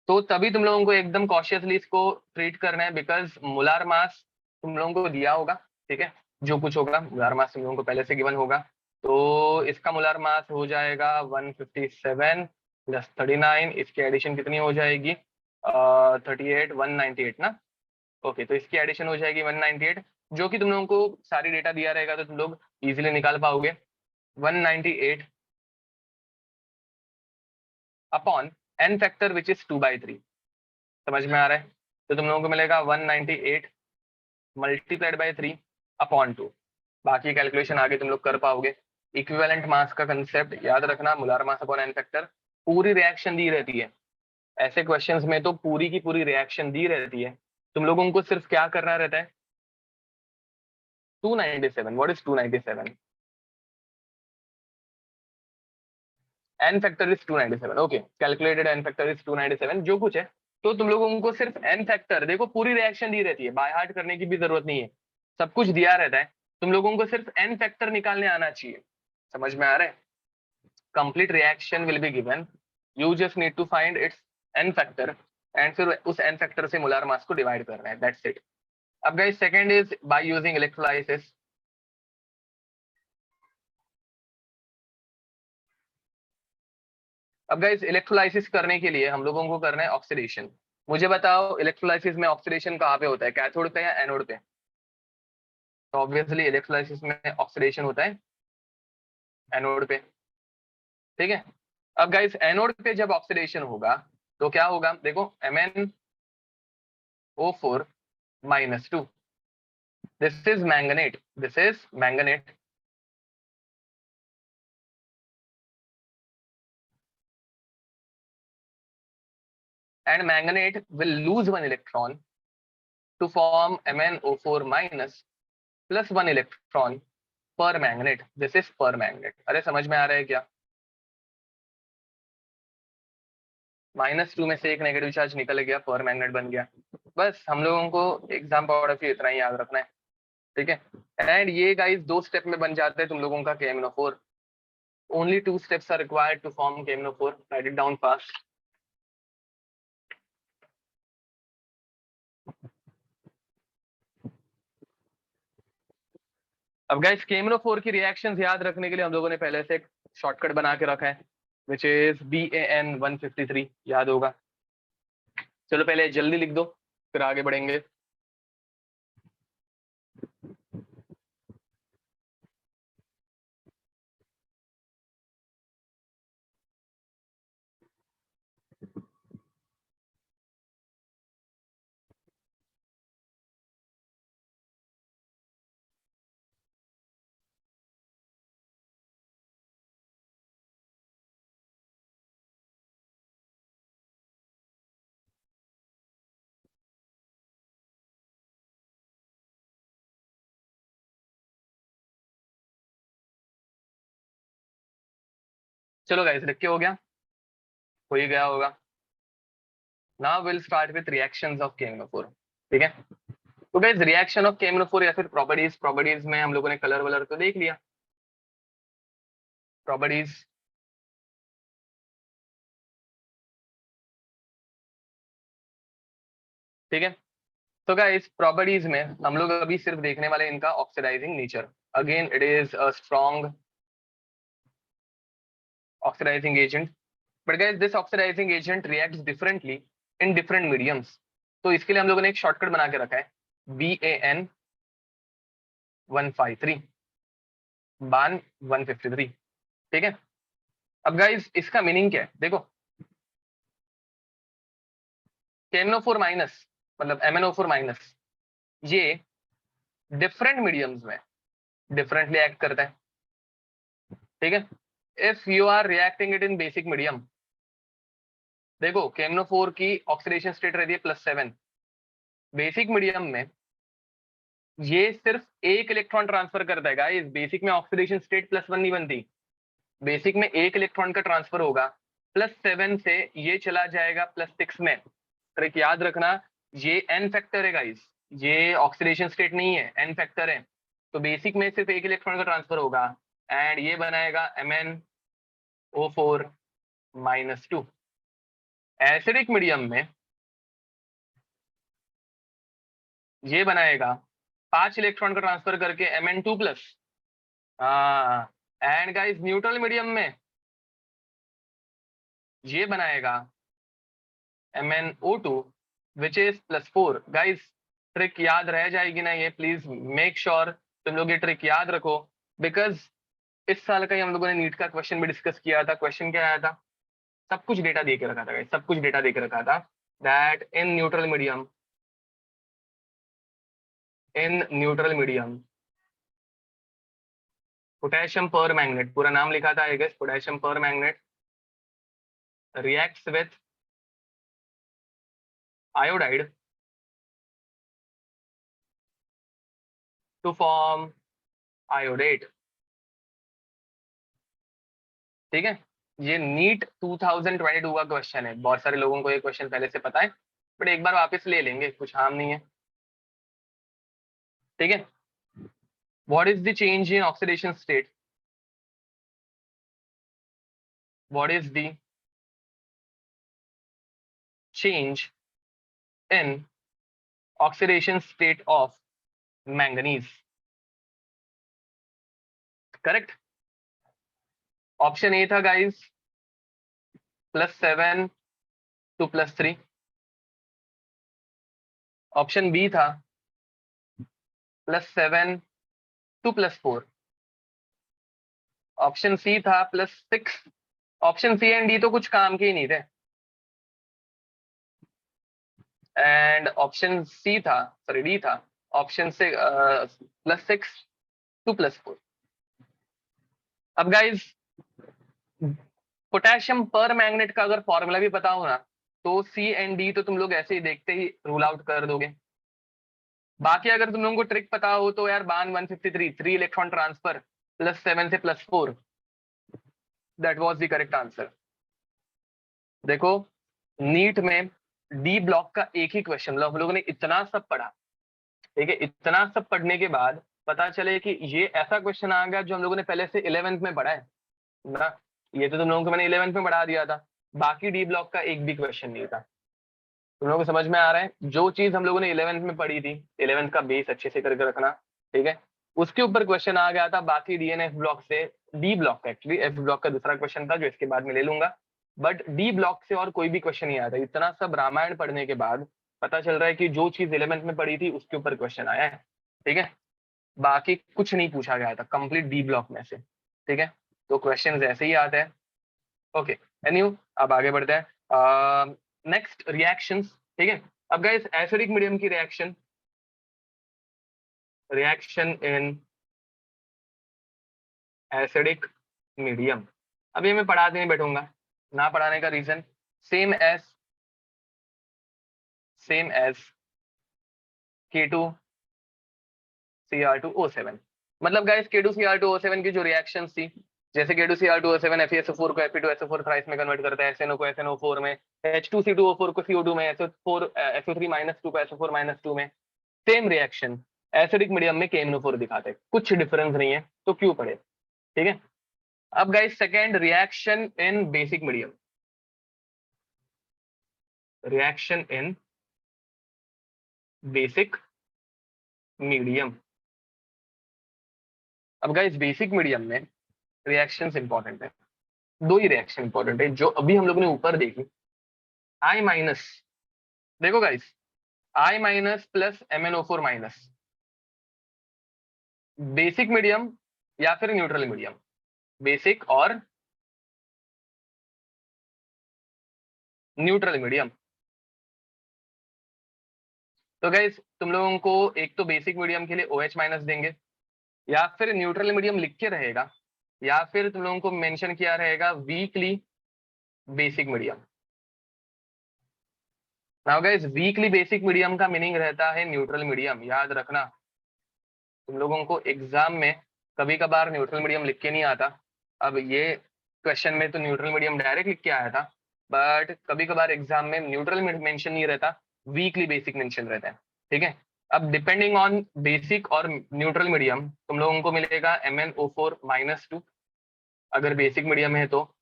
तो तभी तुम लोगों को एकदम कॉशियसली इसको ट्रीट करना है, बिकॉज मोलार मास तुम लोगों को दिया होगा, ठीक है, जो कुछ होगा मोलार मास तुम लोगों को पहले से गिवन होगा, तो इसका मोलार मास हो जाएगा 157 + 39, इसकी एडिशन कितनी हो जाएगी 38, 198 ना, ओके, तो इसकी एडिशन हो जाएगी 198, जो कि तुम लोगों को सारी डेटा दिया रहेगा तो तुम लोग इजिली निकाल पाओगे, 198 upon n factor which is 2/3, समझ में आ रहा है, तो तुम लोगों को मिलेगा 198 मल्टीप्लाइड बाय 3 अपॉन 2, बाकी कैलकुलेशन आगे तुम लोग कर पाओगे। इक्विवेलेंट मास का कंसेप्ट याद रखना, molar mass upon n factor, पूरी रिएक्शन दी रहती है, ऐसे क्वेश्चंस में तो पूरी की पूरी रिएक्शन दी रहती है, तुम लोगों को सिर्फ क्या करना रहता है, 297, what is 297, n factor is 297, okay, calculated n factor is 297, जो कुछ है, तो तुम लोगों को सिर्फ एन फैक्टर, देखो पूरी रिएक्शन दी रहती है, बाय हार्ट करने की भी जरूरत नहीं है, सब कुछ दिया रहता है, तुम लोगों को सिर्फ एन फैक्टर निकालने आना चाहिए, समझ में आ रहा है, complete reaction will be given, you just need to find its n factor and फिर उस एन फैक्टर से मोलार मास को डिवाइड करना है, दैट्स इट। अब guys second is by using electrolysis. अब गाइस इलेक्ट्रोलाइसिस करने के लिए हम लोगों को करना है ऑक्सीडेशन, मुझे बताओ इलेक्ट्रोलाइसिस में ऑक्सीडेशन कहाँ पे होता है, कैथोड पे या एनोड पे, तो ऑब्वियसली इलेक्ट्रोलाइसिस में ऑक्सीडेशन होता है एनोड पे, ठीक है। अब गाइस एनोड पे जब ऑक्सीडेशन होगा तो क्या होगा, देखो MnO4-2, This is manganate. This is manganate. And manganate will lose one electron to form MnO4 minus plus one electron per manganate. This is per manganate. अरे समझ में आ रहा है क्या? -2 में से एक नेगेटिव चार्ज निकल गया, पर मैग्नेट बन गया। बस हम लोगों को एग्जाम पॉइंट ऑफ व्यू इतना ही याद रखना है, ठीक है। एंड ये गाइस 2 स्टेप में बन जाते हैं तुम लोगों का KMnO4। Only 2 steps are required to form KMnO4। Write it down fast. अब गाइस KMnO4 की रिएक्शंस याद रखने के लिए हम लोगों ने पहले से एक शॉर्टकट बना के रखा है, विच इज BAN153। याद होगा। चलो पहले जल्दी लिख दो, फिर आगे बढ़ेंगे। चलो गाइस लिख के हो गया, हो ही गया होगा। Now will start with reactions of KMnO4, ठीक है। तो गाइस रिएक्शन ऑफ KMnO4 या फिर प्रॉपर्टीज में हम लोगों ने कलर वलर तो देख लिया। प्रॉपर्टीज, ठीक है। तो गाइस प्रॉपर्टीज में हम लोग अभी सिर्फ देखने वाले इनका oxidising nature. Again it is a strong oxidising agent, but guys this oxidising agent reacts differently in different mediums. तो इसके लिए हम लोगों ने एक शॉर्टकट बना के रखा है, BAN153 बान 153, ठीक है। अब गाइस इसका मीनिंग क्या है देखो, KMnO4 माइनस मतलब MnO4 माइनस ये डिफरेंट मीडियम्स में डिफरेंटली एक्ट करता है, ठीक है। If you are reacting it in basic medium, देखो KMnO4 की ऑक्सीडेशन स्टेट रहती है +7। बेसिक मीडियम में ये सिर्फ एक इलेक्ट्रॉन ट्रांसफर करता है गाइस। बेसिक में ऑक्सीडेशन स्टेट +1 नहीं बनती, बेसिक में एक इलेक्ट्रॉन का ट्रांसफर होगा। +7 से ये चला जाएगा +6 में। ट्रिक याद रखना, ये n फैक्टर है गाइस, ये ऑक्सीडेशन स्टेट नहीं है, n फैक्टर है। तो बेसिक में सिर्फ एक इलेक्ट्रॉन का ट्रांसफर होगा एंड ये बनाएगा MnO4 -2। एसिडिक मीडियम में ये बनाएगा 5 इलेक्ट्रॉन का ट्रांसफर करके Mn2+। हाँ, एंड गाइस न्यूट्रल मीडियम में ये बनाएगा MnO2 which is +4। Guys trick याद रह जाएगी ना ये, प्लीज मेक श्योर तुम लोग ये ट्रिक याद रखो, बिकॉज इस साल का ही हम लोगों ने नीट का क्वेश्चन भी डिस्कस किया था। क्वेश्चन क्या आया था, सब कुछ डेटा दे के रखा था, सब कुछ डेटा दे के रखा था that in neutral medium potassium पर मैग्नेट, पूरा नाम लिखा था आई गेस, पोटेशियम पर magnet reacts with iodide to form iodate, ठीक है। ये नीट 2022 का क्वेश्चन है, बहुत सारे लोगों को ये क्वेश्चन पहले से पता है, बट एक बार वापस ले लेंगे, कुछ हार्म नहीं है, ठीक है। What is the change in oxidation state, what is the change in oxidation state of manganese, correct. Option A था गाइस +7 to +3, ऑप्शन बी था +7 to +4, ऑप्शन सी था +6। ऑप्शन सी एंड डी तो कुछ काम के ही नहीं थे, एंड ऑप्शन सी था, सॉरी डी था, ऑप्शन से +6 to +4। अब गाइज पोटेशियम पर मैग्नेट का अगर फॉर्मूला भी पता हो ना, तो C&D तो तुम लोग ऐसे ही देखते ही रूल आउट कर दोगे। बाकी अगर तुम लोगों को ट्रिक पता हो तो यार बान 153 3 इलेक्ट्रॉन ट्रांसफर +7 से +4, that was the correct answer. देखो नीट में डी ब्लॉक का एक ही क्वेश्चन, हम लोगों ने इतना सब पढ़ा, ठीक है, इतना सब पढ़ने के बाद पता चले कि ये ऐसा क्वेश्चन आ गया जो हम लोगों ने पहले से 11th में पढ़ा है ना, ये तो तुम लोगों को मैंने 11th में पढ़ा दिया था, बाकी डी ब्लॉक का एक भी क्वेश्चन नहीं था। तुम लोगों को समझ में आ रहा है, जो चीज हम लोगों ने 11th में पढ़ी थी, 11th का बेस अच्छे से करके रखना, ठीक है, उसके ऊपर क्वेश्चन आ गया था। बाकी डीएनएफ ब्लॉक से, डी ब्लॉक का एक्चुअली, एफ ब्लॉक का दूसरा क्वेश्चन था जो इसके बाद में ले लूंगा, बट डी ब्लॉक से और कोई भी क्वेश्चन नहीं आया था। इतना सब रामायण पढ़ने के बाद पता चल रहा है कि जो चीज 11th में पढ़ी थी उसके ऊपर क्वेश्चन आया है, ठीक है, बाकी कुछ नहीं पूछा गया था कंप्लीट डी ब्लॉक में से, ठीक है, तो क्वेश्चन ऐसे ही आते हैं। ओके एनीयू, अब आगे बढ़ते हैं। नेक्स्ट रिएक्शंस, ठीक है। अब गाइस एसिडिक मीडियम की रिएक्शन इन एसिडिक मीडियम, अभी मैं पढ़ाते नहीं बैठूंगा, ना पढ़ाने का रीजन सेम एज K2Cr2O7, मतलब गाइस K2Cr2O7 की जो रिएक्शंस थी, जैसे K2Cr2O7 FeSO4 को Fe2SO4 थ्राइस में कन्वर्ट करता है, SNO को SNO4 में, H2C2O4 को CO2 में, SO3-2 को SO4-2 में, सेम रिएक्शन एसिडिक मीडियम में KMnO4 दिखाते हैं, कुछ डिफरेंस नहीं है, तो क्यों पढ़े, ठीक है। अब guys second reaction in basic medium, reaction in basic medium. अब गाइस बेसिक मीडियम में रिएक्शंस इंपॉर्टेंट है, दो ही रिएक्शन इंपॉर्टेंट है जो अभी हम लोगों ने ऊपर देखी। I-, देखो guys I- plus MnO4-, basic medium या फिर न्यूट्रल मीडियम, बेसिक और न्यूट्रल मीडियम। तो गाइस तुम लोगों को एक तो बेसिक मीडियम के लिए OH- देंगे, या फिर न्यूट्रल मीडियम लिख के रहेगा, या फिर तुम लोगों को मेंशन किया रहेगा weekly basic medium. Now guys weekly basic medium का मीनिंग रहता है न्यूट्रल मीडियम, याद रखना। तुम लोगों को एग्जाम में कभी कभार न्यूट्रल मीडियम लिख के नहीं आता, अब ये क्वेश्चन में तो न्यूट्रल मीडियम डायरेक्ट लिख के आया था, बट कभी कभार एग्जाम में न्यूट्रल मेंशन नहीं रहता, वीकली बेसिक मेंशन रहता है, ठीक है। अब डिपेंडिंग ऑन बेसिक और न्यूट्रल मीडियम तुम लोगों को मिलेगा MnO4-2 अगर बेसिक मीडियम है तो,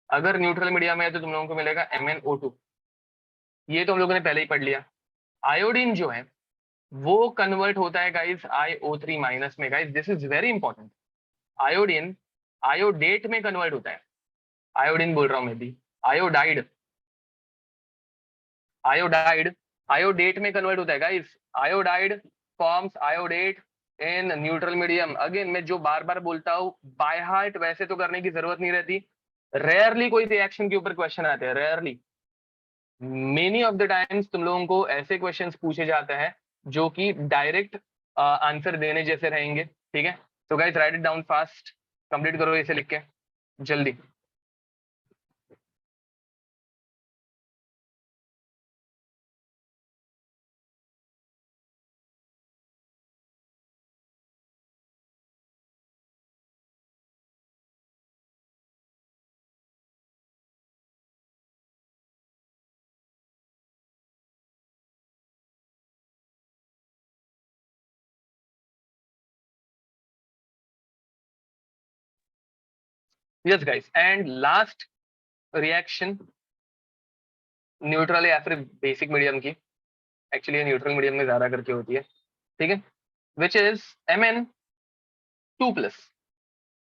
अगर न्यूट्रल मीडियम है तो तुम लोगों को मिलेगा MnO2, ये तो हम लोगों ने पहले ही पढ़ लिया। आयोडीन जो है वो कन्वर्ट होता है गाइस IO3- में, guys this is very important. Iodine iodate में कन्वर्ट होता है, आयोडीन बोल रहा हूं मैं भी, आयोडाइड आयोडाइड आयोडेट में कन्वर्ट होता है guys, iodide forms iodate in neutral medium. Again मैं जो बार बार बोलता हूँ, बाय हार्ट वैसे तो करने की जरूरत नहीं रहती, रेयरली कोई रिएक्शन के ऊपर क्वेश्चन आते हैं, rarely, many of the times तुम लोगों को ऐसे क्वेश्चंस पूछे जाते हैं जो कि डायरेक्ट आंसर देने जैसे रहेंगे, ठीक है। तो guys right it down fast, complete करो इसे लिख के जल्दी। Yes guys, and last reaction neutral या फिर बेसिक मीडियम की, एक्चुअली न्यूट्रल मीडियम में ज्यादा करके होती है, ठीक है, विच इज Mn2+।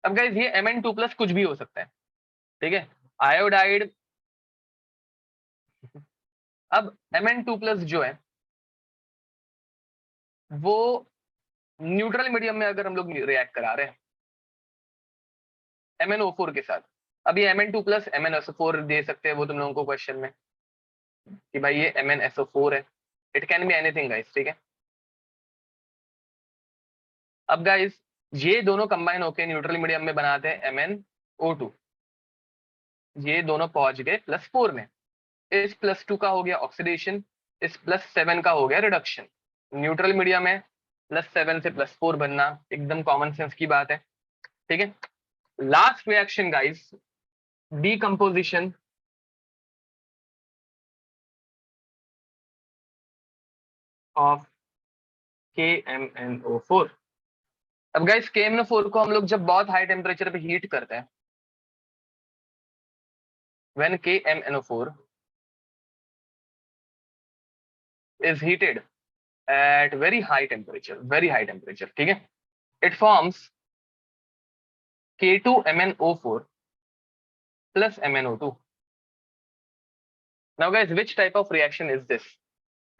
अब गाइस ये Mn2+ कुछ भी हो सकता है, ठीक है, आयोडाइड। अब Mn2+ जो है वो न्यूट्रल मीडियम में अगर हम लोग रिएक्ट करा रहे हैं MnO4 के साथ, अब ये Mn2+ MnSO4 दे सकते हैं वो तुम लोगों को क्वेश्चन में कि भाई ये MnSO4 है, it can be anything guys, ठीक है। अब गाइस ये दोनों कंबाइन होके न्यूट्रल मीडियम में बनाते हैं MnO2, ये दोनों पहुंच गए +4 में। इस +2 का हो गया ऑक्सीडेशन, इस +7 का हो गया रिडक्शन। न्यूट्रल मीडियम है, +7 से +4 बनना एकदम कॉमन सेंस की बात है, ठीक है। Last reaction guys, decomposition of KMnO4। अब गाइस KMnO4 को हम लोग जब बहुत हाई टेम्परेचर पे हीट करते हैं, when KMnO4 is heated at very high temperature, ठीक है, it forms K2MnO4 plus MnO2. Now guys, which type of reaction is this?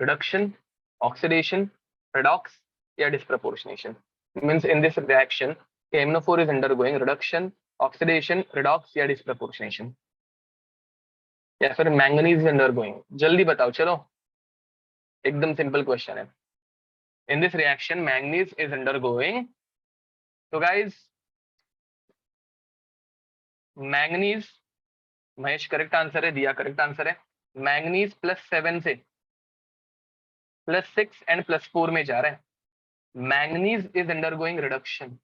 Reduction, oxidation, redox, या disproportionation? Means in this reaction, KMnO4 is undergoing reduction, oxidation, redox या disproportionation, या फिर manganese is undergoing? जल्दी बताओ चलो, एकदम simple question है। In this reaction, manganese is undergoing, so guys, manganese, Mahesh correct answer है, दिया करेक्ट आंसर है। मैंगनीज +7 से +6 एंड +4 में जा रहा है। Manganese is undergoing reduction,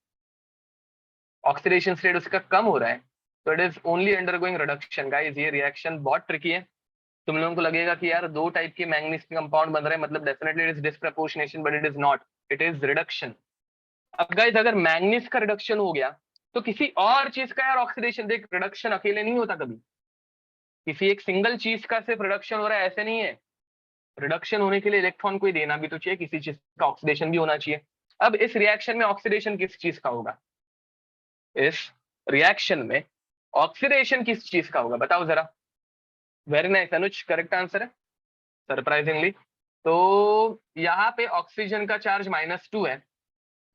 oxidation state उसका कम हो रहा है, तो it is only undergoing reduction. Guys ये रिएक्शन बहुत ट्रिकी है, तुम लोगों को लगेगा कि यार दो टाइप के मैंगनीज के कंपाउंड बन रहे हैं, मतलब definitely it is disproportionation, but it is not, it is reduction. अब गाइस अगर मैंगनीज का रिडक्शन हो गया तो किसी और चीज का यार ऑक्सीडेशन, देख रिडक्शन अकेले नहीं होता कभी, किसी एक सिंगल चीज का सिर्फ रिडक्शन हो रहा है ऐसे नहीं है। रिडक्शन होने के लिए इलेक्ट्रॉन को देना भी तो चाहिए, किसी चीज का ऑक्सीडेशन भी होना चाहिए। अब इस रिएक्शन में ऑक्सीडेशन किस चीज का होगा? इस रिएक्शन में ऑक्सीडेशन किस चीज का होगा बताओ जरा। वेरी नाइस अनुज, करेक्ट आंसर है सरप्राइजिंगली। तो यहाँ पे ऑक्सीजन का चार्ज -2 है,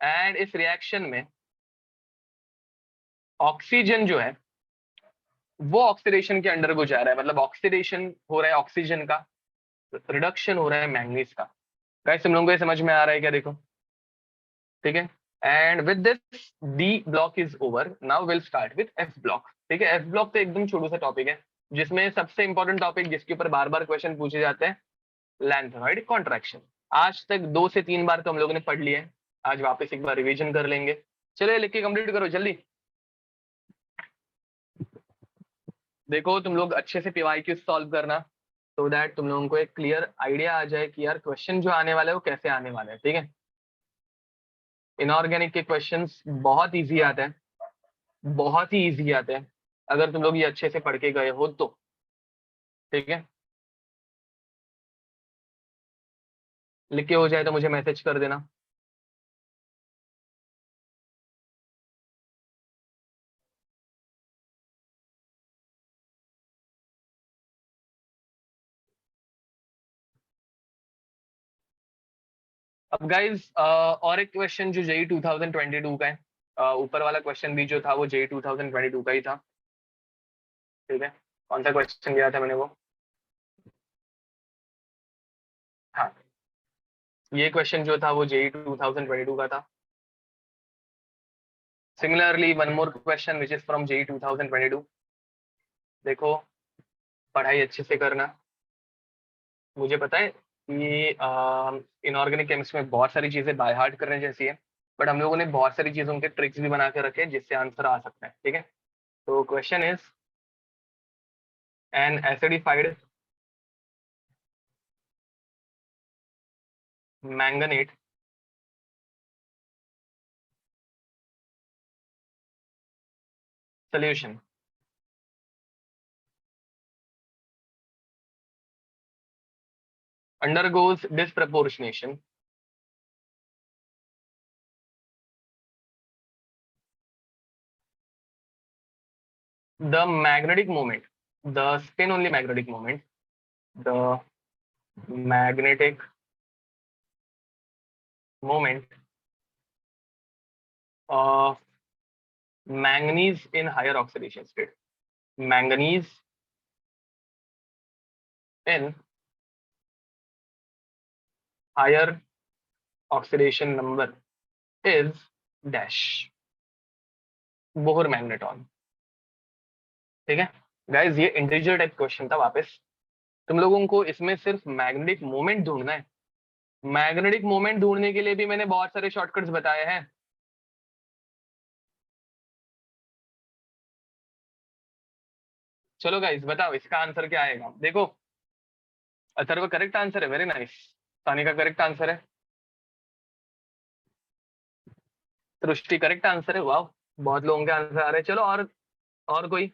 एंड इस रिएक्शन में ऑक्सीजन जो है वो ऑक्सीडेशन के अंडर को जा रहा है, मतलब ऑक्सीडेशन हो रहा है ऑक्सीजन का, रिडक्शन हो रहा है मैंगनीज का। गाइस तुम लोगों को ये समझ में आ रहा है क्या? देखो ठीक है, and with this D block is over, now will start with f block. ठीक है, एफ ब्लॉक तो एकदम छोटू सा टॉपिक है, जिसमें सबसे इंपॉर्टेंट टॉपिक जिसके ऊपर बार बार क्वेश्चन पूछे जाते हैं, लैंथेनॉइड कॉन्ट्रैक्शन। आज तक 2 से 3 बार तो हम लोगों ने पढ़ लिया है, आज वापस एक बार रिवीजन कर लेंगे। चलिए लिख के कंप्लीट करो जल्दी। देखो तुम लोग अच्छे से PYQ सॉल्व करना, सो दैट तुम लोगों को एक क्लियर आइडिया आ जाए कि यार क्वेश्चन जो आने वाले हैं वो कैसे आने वाले हैं। ठीक है, इनऑर्गेनिक के क्वेश्चंस बहुत इजी आते हैं, बहुत ही इजी आते हैं, अगर तुम लोग ये अच्छे से पढ़ के गए हो तो। ठीक है, लिख के हो जाए तो मुझे मैसेज कर देना। अब गाइज और एक क्वेश्चन जो JEE 2022 का है, ऊपर वाला क्वेश्चन भी जो था वो JEE 2022 का ही था। ठीक है, कौन सा क्वेश्चन दिया था मैंने वो, हाँ ये क्वेश्चन जो था वो JEE 2022 का था। Similarly one more question which is from JEE 2022। देखो पढ़ाई अच्छे से करना, मुझे पता है कि इनऑर्गेनिक केमिस्ट्री में बहुत सारी चीजें बाय हार्ट करने जैसी है, बट हम लोगों ने बहुत सारी चीजों के ट्रिक्स भी बना के रखे हैं जिससे आंसर आ सकता है। ठीक है, तो question is an acidified manganate solution undergoes disproportionation the magnetic moment, the spin only magnetic moment, the magnetic moment of manganese in higher oxidation state. Manganese in higher oxidation number is dash Bohr magneton. ठीक है guys, ये individual type question था। वापस तुम लोगों को इसमें सिर्फ मैग्नेटिक मोमेंट ढूंढना है। मैग्नेटिक मोमेंट ढूंढने के लिए भी मैंने बहुत सारे शॉर्टकट्स बताए हैं। चलो गाइस बताओ इसका आंसर क्या आएगा। देखो अथर्व करेक्ट आंसर है, वेरी नाइस। सानी का करेक्ट आंसर है, सृष्टि करेक्ट आंसर है, वाह बहुत लोगों के आंसर आ रहे हैं। चलो और कोई,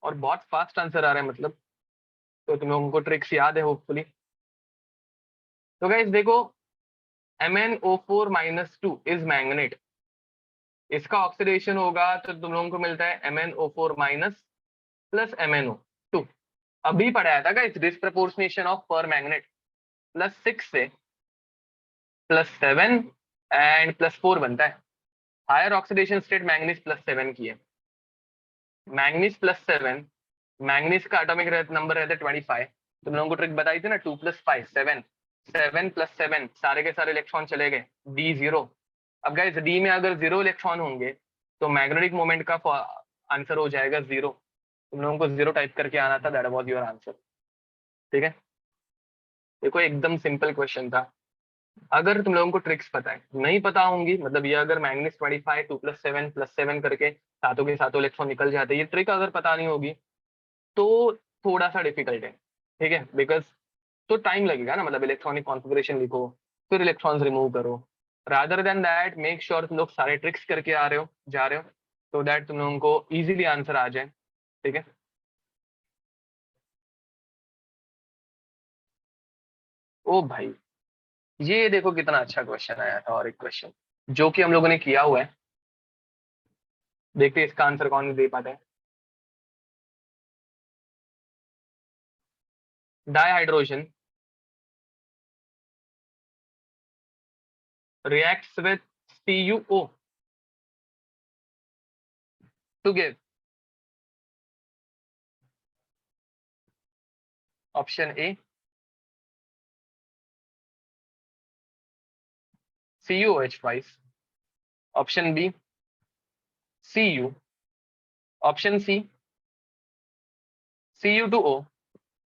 और बहुत फास्ट आंसर आ रहे हैं मतलब, तो तुम लोगों को ट्रिक्स याद है होपफुली। तो गाइस देखो, MnO4 - 2 इज मैग्नेट। इसका ऑक्सीडेशन होगा तो तुम लोगों को मिलता है MnO4 माइनस प्लस MnO2। अभी पढ़ाया था गाइस, डिस्प्रपोर्शनेशन ऑफ पर मैग्नेट। +6 से +7 एंड +4 बनता है। हायर ऑक्सीडेशन स्टेट मैंगनीज +7 की है। मैंगनीज +7, मैंगनीज का एटॉमिक नंबर रहता है 25। तुम लोगों को ट्रिक बताई थी ना, 2 + 5 7, 7 + 7 सारे के सारे इलेक्ट्रॉन चले गए, डी 0। अब गाइस डी में अगर 0 इलेक्ट्रॉन होंगे तो मैग्नेटिक मोमेंट का आंसर हो जाएगा 0। तुम लोगों को 0 टाइप करके आना था, दैट वाज योर आंसर। ठीक है, देखो एकदम सिंपल क्वेश्चन था। अगर तुम लोगों को ट्रिक्स पता है, नहीं पता होंगी मतलब ये अगर मैग्नीज 25 2 + 7 +7 करके सातों के सातों इलेक्ट्रॉन निकल जाते, ये ट्रिक अगर पता नहीं होगी तो थोड़ा सा डिफिकल्ट है। ठीक है, बिकॉज तो टाइम लगेगा ना, मतलब इलेक्ट्रॉनिक कॉन्फ़िगरेशन लिखो, फिर इलेक्ट्रॉन्स रिमूव करो। Rather than that make sure तुम लोग सारे ट्रिक्स करके आ रहे हो जा रहे हो, तो दैट तुम लोगों को इजीली आंसर आ जाए। ठीक है, ओ भाई ये देखो कितना अच्छा क्वेश्चन आया था, और एक क्वेश्चन जो कि हम लोगों ने किया हुआ है। देखते हैं इसका आंसर कौन दे पाता है। Dihydrogen reacts with CuO to give option A CuOH twice, option B Cu, option C Cu2O,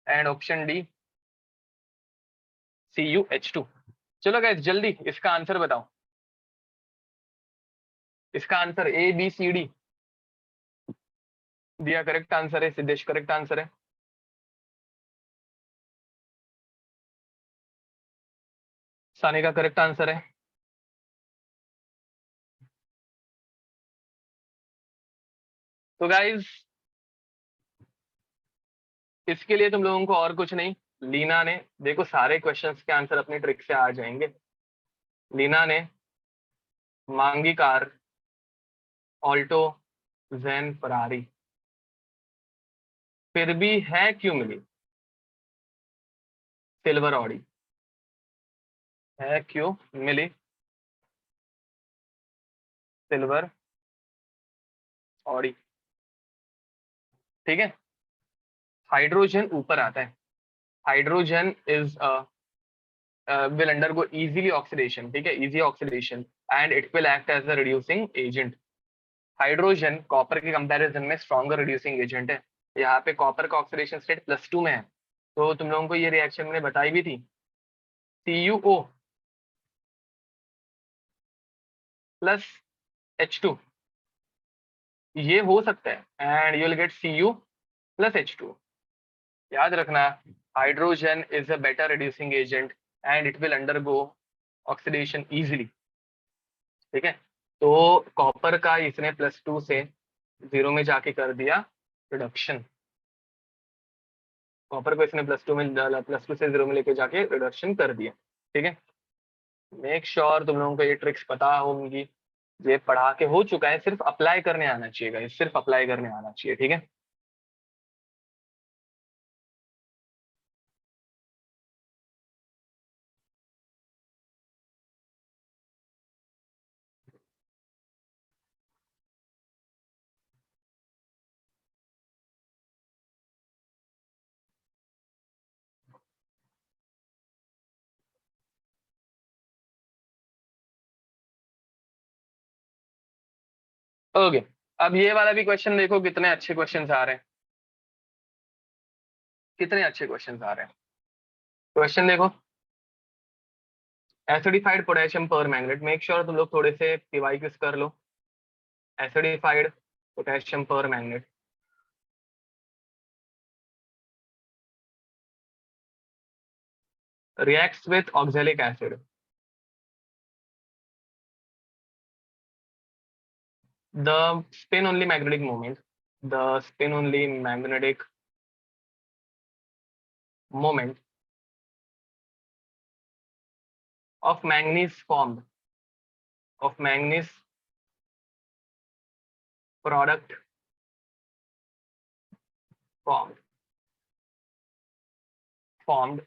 and option D CuH2। चलो गाइस जल्दी इसका आंसर बताओ। इसका आंसर ABCD दिया करेक्ट आंसर है, सिद्धेश करेक्ट आंसर है। सानी का करेक्ट आंसर है। तो गाइस इसके लिए तुम लोगों को और कुछ नहीं, लीना ने देखो सारे क्वेश्चंस के आंसर अपनी ट्रिक से आ जाएंगे। लीना ने मांगी कार, ऑल्टो, जैन, फरारी, फिर भी है क्यों मिली सिल्वर ऑडी, है क्यों मिली सिल्वर ऑडी। ठीक है, हाइड्रोजन ऊपर आता है। Hydrogen is will undergo easily oxidation. ठीक है, easy oxidation and it will act as a reducing agent. Hydrogen copper के कंपैरिजन में स्ट्रॉन्गर रिड्यूसिंग एजेंट है। यहाँ पे कॉपर का ऑक्सीडेशन स्टेट +2 में है, तो तुम लोगों को ये रिएक्शन मैंने बताई भी थी। CuO प्लस H2 ये हो सकता है and you will get Cu plus H2। याद रखना, hydrogen is a better reducing agent and it will undergo oxidation easily. ठीक है, तो कॉपर का इसने +2 से 0 में जाके कर दिया रिडक्शन। कॉपर को इसने +2 से 0 में लेके जाके रिडक्शन कर दिया। ठीक है, मेक श्योर तुम लोगों को ये ट्रिक्स पता होंगी, ये पढ़ा के हो चुका है, सिर्फ अप्लाई करने आना चाहिए गाइस, सिर्फ अप्लाई करने आना चाहिए। ठीक है। ओके, अब ये वाला भी क्वेश्चन देखो, कितने अच्छे क्वेश्चन आ रहे हैं, कितने अच्छे क्वेश्चन आ रहे हैं। क्वेश्चन देखो, एसिडिफाइड पोटेशियम पर मैग्नेट, मेक श्योर तुम लोग थोड़े से पीवाई क्विज कर लो। एसिडिफाइड पोटेशियम पर magnet reacts with oxalic acid. The spin only magnetic moment, the spin only magnetic moment of manganese formed, of manganese product formed, formed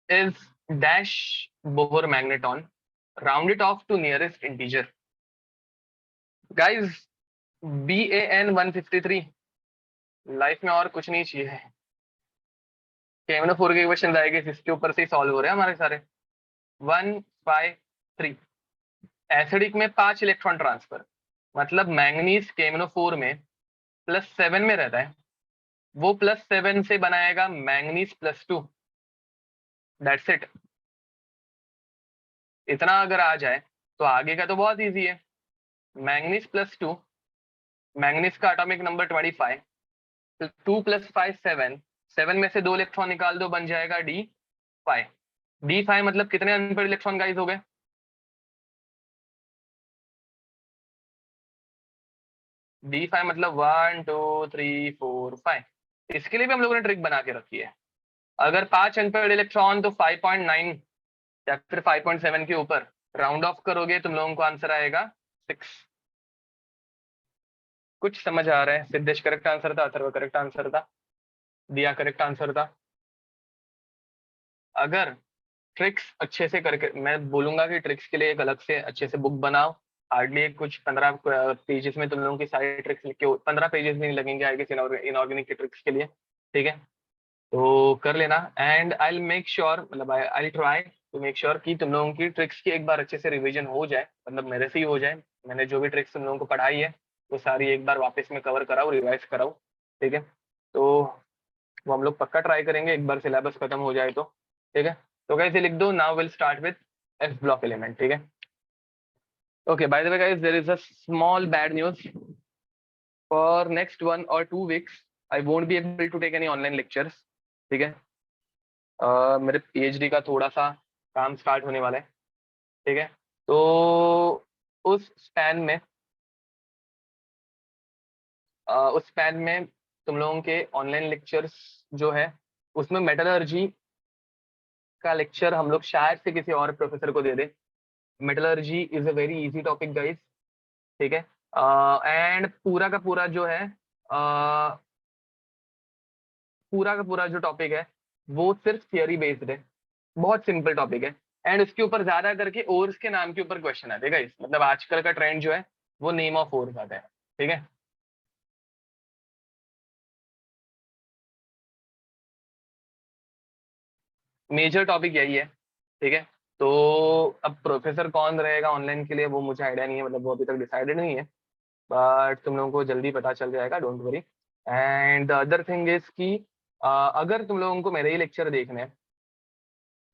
is dash Bohr magneton. Round it off to nearest integer. Guys, BAN 153 life में और कुछ नहीं चाहिए। केमनो4 के question आएंगे इसके ऊपर से सॉल्व हो रहे हैं हमारे सारे। 153 एसिडिक में 5 इलेक्ट्रॉन ट्रांसफर, मतलब मैंगनीज केमनो4 में +7 में रहता है, वो +7 से बनाएगा मैंगनीज +2। That's it. इतना अगर आ जाए तो आगे का तो बहुत इजी है। मैंगनीज +2, मैंगनीज का एटॉमिक नंबर 25, तो 2 + 5 7, 7 में से 2 इलेक्ट्रॉन निकाल दो, बन जाएगा D5। D5 मतलब कितने अनपेड इलेक्ट्रॉन गाइस हो गए? D5 मतलब 1 2 3 4 5। इसके लिए भी हम लोगों ने ट्रिक बना के रखी है। अगर 5 अनपेड इलेक्ट्रॉन तो 5.9 या फिर 5.7 के ऊपर राउंड ऑफ करोगे तुम लोगों को आंसर आएगा 6। कुछ समझ आ रहा है? सिद्धेश करेक्ट आंसर था, अथर्व करेक्ट आंसर था, दिया करेक्ट आंसर था। अगर ट्रिक्स अच्छे से करके, मैं बोलूंगा कि ट्रिक्स के लिए एक अलग से अच्छे से बुक बनाओ। हार्डली कुछ 15 पेजेस में तुम लोगों की सारी ट्रिक्स लिख के, 15 पेजेस भी नहीं लगेंगे आई गेस इनऑर्गेनिक के ट्रिक्स के लिए। ठीक है, तो कर लेना। And I will make sure, मतलब I try to make sure कि तुम लोगों की ट्रिक्स की एक बार अच्छे से रिवीजन हो जाए, मतलब मेरे से ही हो जाए। मैंने जो भी ट्रिक्स तुम लोगों को पढ़ाई है वो सारी एक बार वापस में कवर कराओ, रिवाइज कराओ। ठीक है, तो वो हम लोग पक्का ट्राई करेंगे एक बार सिलेबस खत्म हो जाए तो। ठीक है, तो कैसे लिख दो, now will start with f block element. ठीक है, okay, by the way guys, there is a small bad news. For next 1 or 2 weeks I won't be able to take any online lectures. ठीक है, मेरे PhD का थोड़ा सा काम start होने वाला है। ठीक है, तो उस स्पैन में उस स्पैन में तुम लोगों के ऑनलाइन लेक्चर्स जो है उसमें मेटलर्जी का लेक्चर हम लोग शायद से किसी और प्रोफेसर को दे दें। Metallurgy is a very easy topic guys. ठीक है, एंड पूरा का पूरा जो है पूरा का पूरा जो टॉपिक है वो सिर्फ थियरी बेस्ड है, बहुत सिंपल टॉपिक है। एंड उसके ऊपर ज्यादा करके ओर्स के नाम के ऊपर क्वेश्चन आते हैं गाइस, मतलब आजकल का ट्रेंड जो है वो नेम ऑफ ओर्स आता है। ठीक है, मेजर टॉपिक यही है। ठीक है, तो अब प्रोफेसर कौन रहेगा ऑनलाइन के लिए वो मुझे आइडिया नहीं है, मतलब वो अभी तक डिसाइडेड नहीं है, बट तुम लोगों को जल्दी पता चल जाएगा, don't worry. And the other thing is कि अगर तुम लोगों को मेरे ही लेक्चर देखने हैं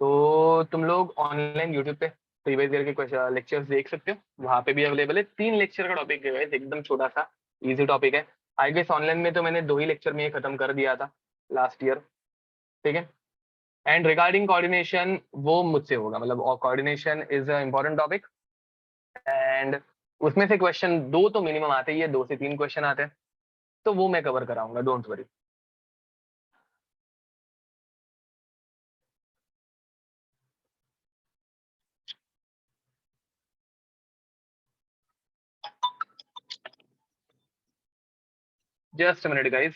तो तुम लोग ऑनलाइन यूट्यूब पे प्रीवियस ईयर के लेक्चर्स देख सकते हो, वहां पे भी अवेलेबल है। 3 लेक्चर का टॉपिक है guys, एकदम छोटा सा इजी टॉपिक है। आई गेस ऑनलाइन में तो मैंने 2 ही लेक्चर में ये खत्म कर दिया था लास्ट ईयर। ठीक है, एंड रिगार्डिंग कोऑर्डिनेशन वो मुझसे होगा, मतलब coordination is a important topic. And उसमें से क्वेश्चन 2 तो मिनिमम आते ही है, 2 से 3 क्वेश्चन आते हैं, तो वो मैं कवर कराऊंगा, don't worry. Just minute guys.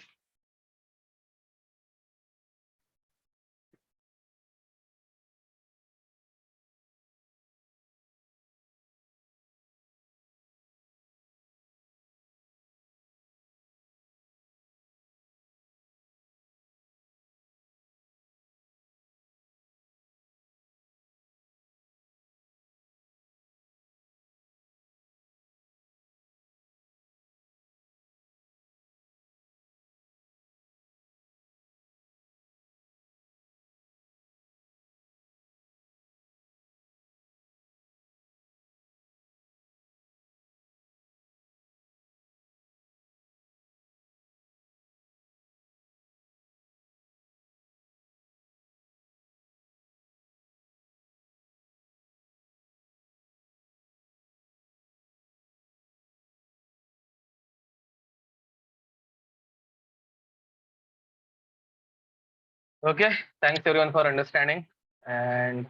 Okay, thanks everyone for understanding and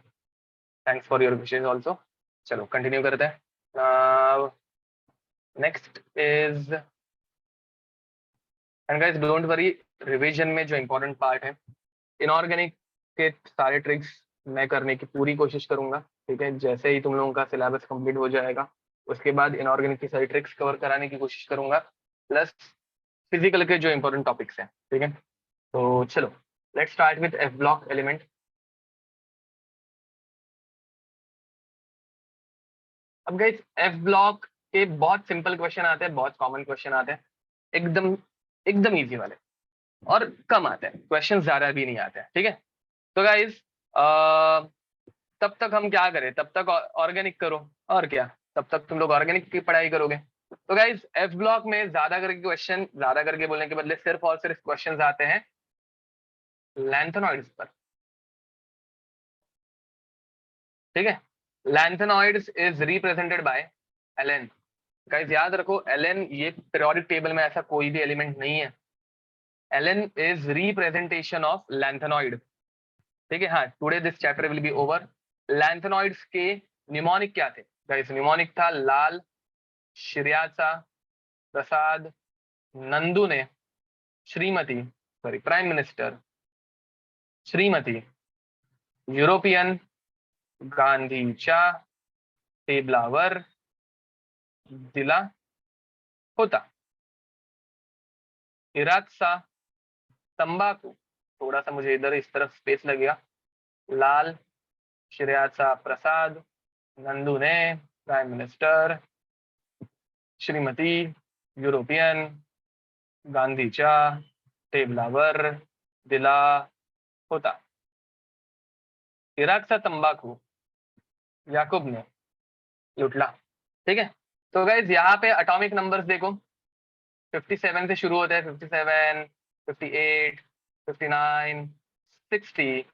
thanks for your wishes also. चलो कंटिन्यू करते हैं. Now next is, and guys don't worry, revision में जो इम्पोर्टेंट पार्ट है, इनऑर्गेनिक के सारे ट्रिक्स मैं करने की पूरी कोशिश करूंगा. ठीक है, जैसे ही तुम लोगों का सिलेबस कंप्लीट हो जाएगा उसके बाद इनऑर्गेनिक की सारी ट्रिक्स कवर कराने की कोशिश करूंगा, प्लस फिजिकल के जो इंपॉर्टेंट टॉपिक्स हैं. ठीक है, तो चलो let's start with f block element. अब गाइस एफ ब्लॉक के बहुत सिंपल क्वेश्चन आते हैं, बहुत कॉमन क्वेश्चन आते हैं, एकदम एकदम इजी वाले, और कम आते हैं क्वेश्चन, ज्यादा भी नहीं आते हैं. ठीक है, तो गाइस तब तक हम क्या करें, तब तक ऑर्गेनिक करो, और क्या, तब तक तुम लोग ऑर्गेनिक की पढ़ाई करोगे. तो गाइस एफ ब्लॉक में ज्यादा करके क्वेश्चन, ज्यादा करके बोलने के बदले सिर्फ और सिर्फ क्वेश्चन आते हैं लैंथेनॉइड्स पर. ठीक है, lanthanoids is represented by Ln. Guys याद रखो, एलन ये पीरियोडिक टेबल में ऐसा कोई भी एलिमेंट नहीं है. Ln is representation of lanthanoid. ठीक है, हाँ, today this chapter will be over. Lanthanoids के न्यूमोनिक क्या थे गाइस? न्यूमोनिक था लाल, श्रेयासा, प्रसाद, नंदू ने, Shrimati, sorry prime minister, Shrimati, European, गांधीच्या, टेबलावर दिला होता, इराकचा तंबाकू, थोड़ा सा मुझे इधर इस तरफ स्पेस लगेगा, लाल, श्रेयाचा प्रसाद, नंदू ने, प्राइम मिनिस्टर, श्रीमती, युरोपियन, गांधीच्या टेबलावर दिला होता. इराकचा तंबाकू याकूब ने लुटला. ठीक है, तो गाइज यहाँ पे अटोमिक नंबर्स देखो, 57 से शुरू होते हैं, 57, 58, 59, 60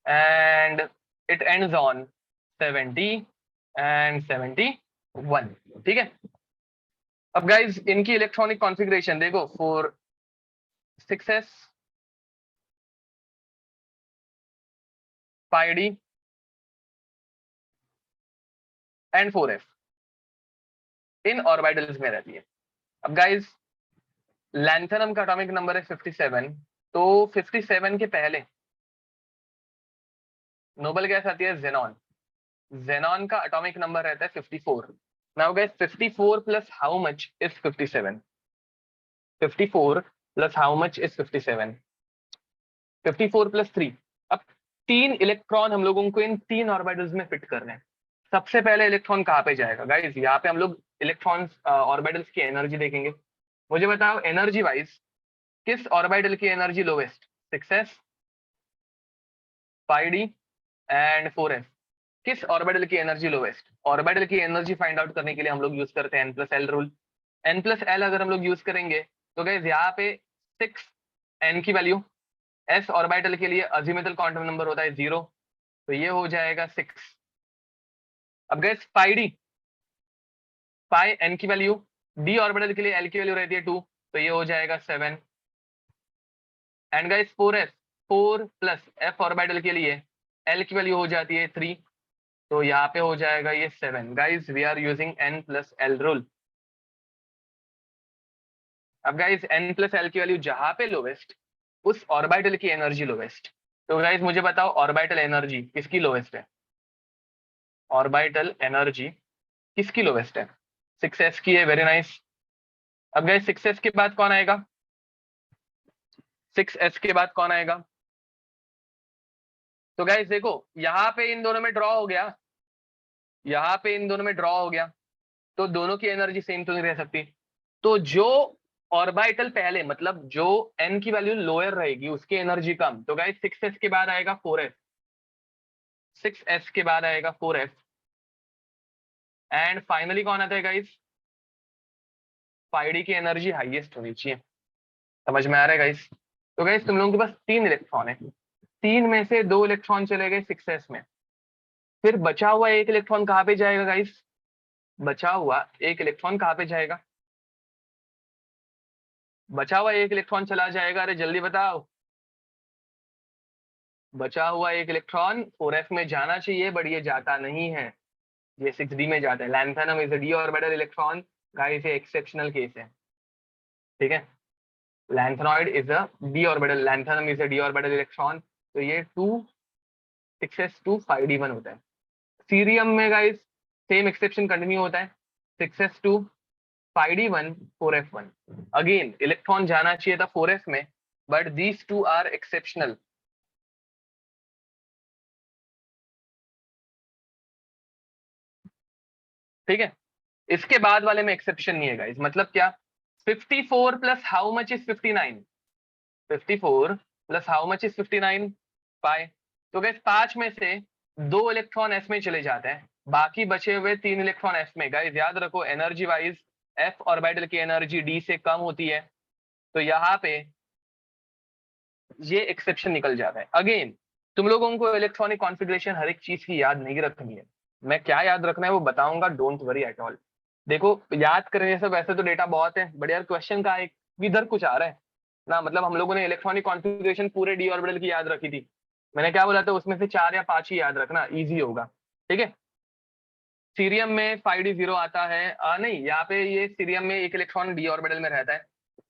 and it ends on 70 and 71. ठीक है, अब गाइज इनकी इलेक्ट्रॉनिक कॉन्फ़िगरेशन देखो, 4 6s, 5d and 4f in orbitals में रहती है. अब गाइज लैंथेनम का एटॉमिक नंबर है 57, तो 57 के पहले नोबल गैस आती है जेनॉन. जेनॉन का एटॉमिक नंबर रहता है 54. Now guys 54 plus how much is 57? 54 plus how much is 57? 54 plus 3. अब 3 इलेक्ट्रॉन हम लोगों को इन 3 ऑर्बिटल्स में फिट करने हैं. सबसे पहले इलेक्ट्रॉन कहाँ पे जाएगा गाइस? यहाँ पे हम लोग इलेक्ट्रॉन्स ऑर्बिटल्स की एनर्जी देखेंगे. मुझे बताओ एनर्जी वाइज किस ऑर्बिटल की energy lowest? 6s, 5d and 4f. किस ऑर्बिटल की एनर्जी लोवेस्ट? ऑर्बिटल की एनर्जी फाइंड आउट करने के लिए हम लोग यूज करते हैं n+l रूल. n+l अगर हम लोग यूज करेंगे तो गाइस यहाँ पे 6 n की वैल्यू, s ऑर्बिटल के लिए अजीमुथल क्वांटम नंबर होता है 0, तो ये हो जाएगा 6. अब गाइस 5d, पाई n की वैल्यू, d ऑर्बिटल के लिए l की वैल्यू रहती है 2, तो ये हो जाएगा 7. And guys 4f, 4 plus f orbital के लिए l की वैल्यू हो जाती है 3, तो यहाँ पे हो जाएगा ये 7. Guys we are using n+l rule. अब गाइस n+l की वैल्यू जहां पे लोवेस्ट, उस ऑर्बिटल की एनर्जी लोवेस्ट. तो गाइस मुझे बताओ ऑर्बिटल एनर्जी किसकी लोवेस्ट है? ऑर्बिटल एनर्जी किसकी लोवेस्ट है? 6s की है. Very nice. अब गाइस 6s के बाद कौन आएगा? 6s के बाद कौन आएगा? तो गाइस देखो यहाँ पे इन दोनों में ड्रॉ हो गया, यहाँ पे इन दोनों में ड्रॉ हो गया, तो दोनों की एनर्जी सेम तो नहीं रह सकती. तो जो ऑर्बिटल पहले, मतलब जो n की वैल्यू लोअर रहेगी उसकी एनर्जी कम, तो गाइस 6s के बाद आएगा 4f, 6s के बाद आएगा 4f, एंड फाइनली कौन आता है गाइस? 5d की एनर्जी हाईएस्ट होनी चाहिए. समझ में आ रहा है गाइस? तो गाइस तुम लोगों के पास 3 इलेक्ट्रॉन है, 3 में से 2 इलेक्ट्रॉन चले गए 6s में, फिर बचा हुआ एक इलेक्ट्रॉन कहाँ पे जाएगा गाइस? बचा हुआ एक इलेक्ट्रॉन कहाँ पे जाएगा? बचा हुआ एक इलेक्ट्रॉन चला जाएगा, अरे जल्दी बताओ. बचा हुआ एक इलेक्ट्रॉन 4f में जाना चाहिए, बट ये जाता नहीं है, ये 6d में जाता है। Lanthanum is a D orbital electron, guys ये एक्सेप्शनल केस है, ठीक है। Lanthanoid is a D orbital, lanthanum is a D orbital electron, तो ये 2 6s2 5d1 होता है। सीरियम में गाइस सेम एक्सेप्शन कंटिन्यू होता है, 6s2 5d1 4f1। Again electron जाना चाहिए था 4f में, but these two are exceptional. ठीक है, इसके बाद वाले में एक्सेप्शन नहीं है गाइस। मतलब क्या, 54 plus how much is 59, 54 plus how much is 59 पाई। तो गाइस 5 में से 2 इलेक्ट्रॉन एस में चले जाते हैं, बाकी बचे हुए 3 इलेक्ट्रॉन एफ में। गाइस याद रखो एनर्जी वाइज एफ ऑर्बिटल की एनर्जी डी से कम होती है, तो यहाँ पे ये एक्सेप्शन निकल जाता है। अगेन तुम लोगों को इलेक्ट्रॉनिक कॉन्फ़िगरेशन हर एक चीज की याद नहीं रखनी है, मैं क्या याद रखना है वो बताऊंगा, डोंट वरी एट ऑल। देखो याद करने से वैसे तो डेटा बहुत है, बट यार क्वेश्चन का एक इधर कुछ आ रहा है ना। मतलब हम लोगों ने इलेक्ट्रॉनिक कॉन्फ़िगरेशन पूरे डी ऑर्बिटल की याद रखी थी, मैंने क्या बोला था उसमें से 4 या 5 ही याद रखना, इजी होगा, ठीक है। सीरियम में 5d0 आता है, नहीं यहाँ पे ये सीरियम में एक इलेक्ट्रॉन डी ऑर्बिटल में रहता है,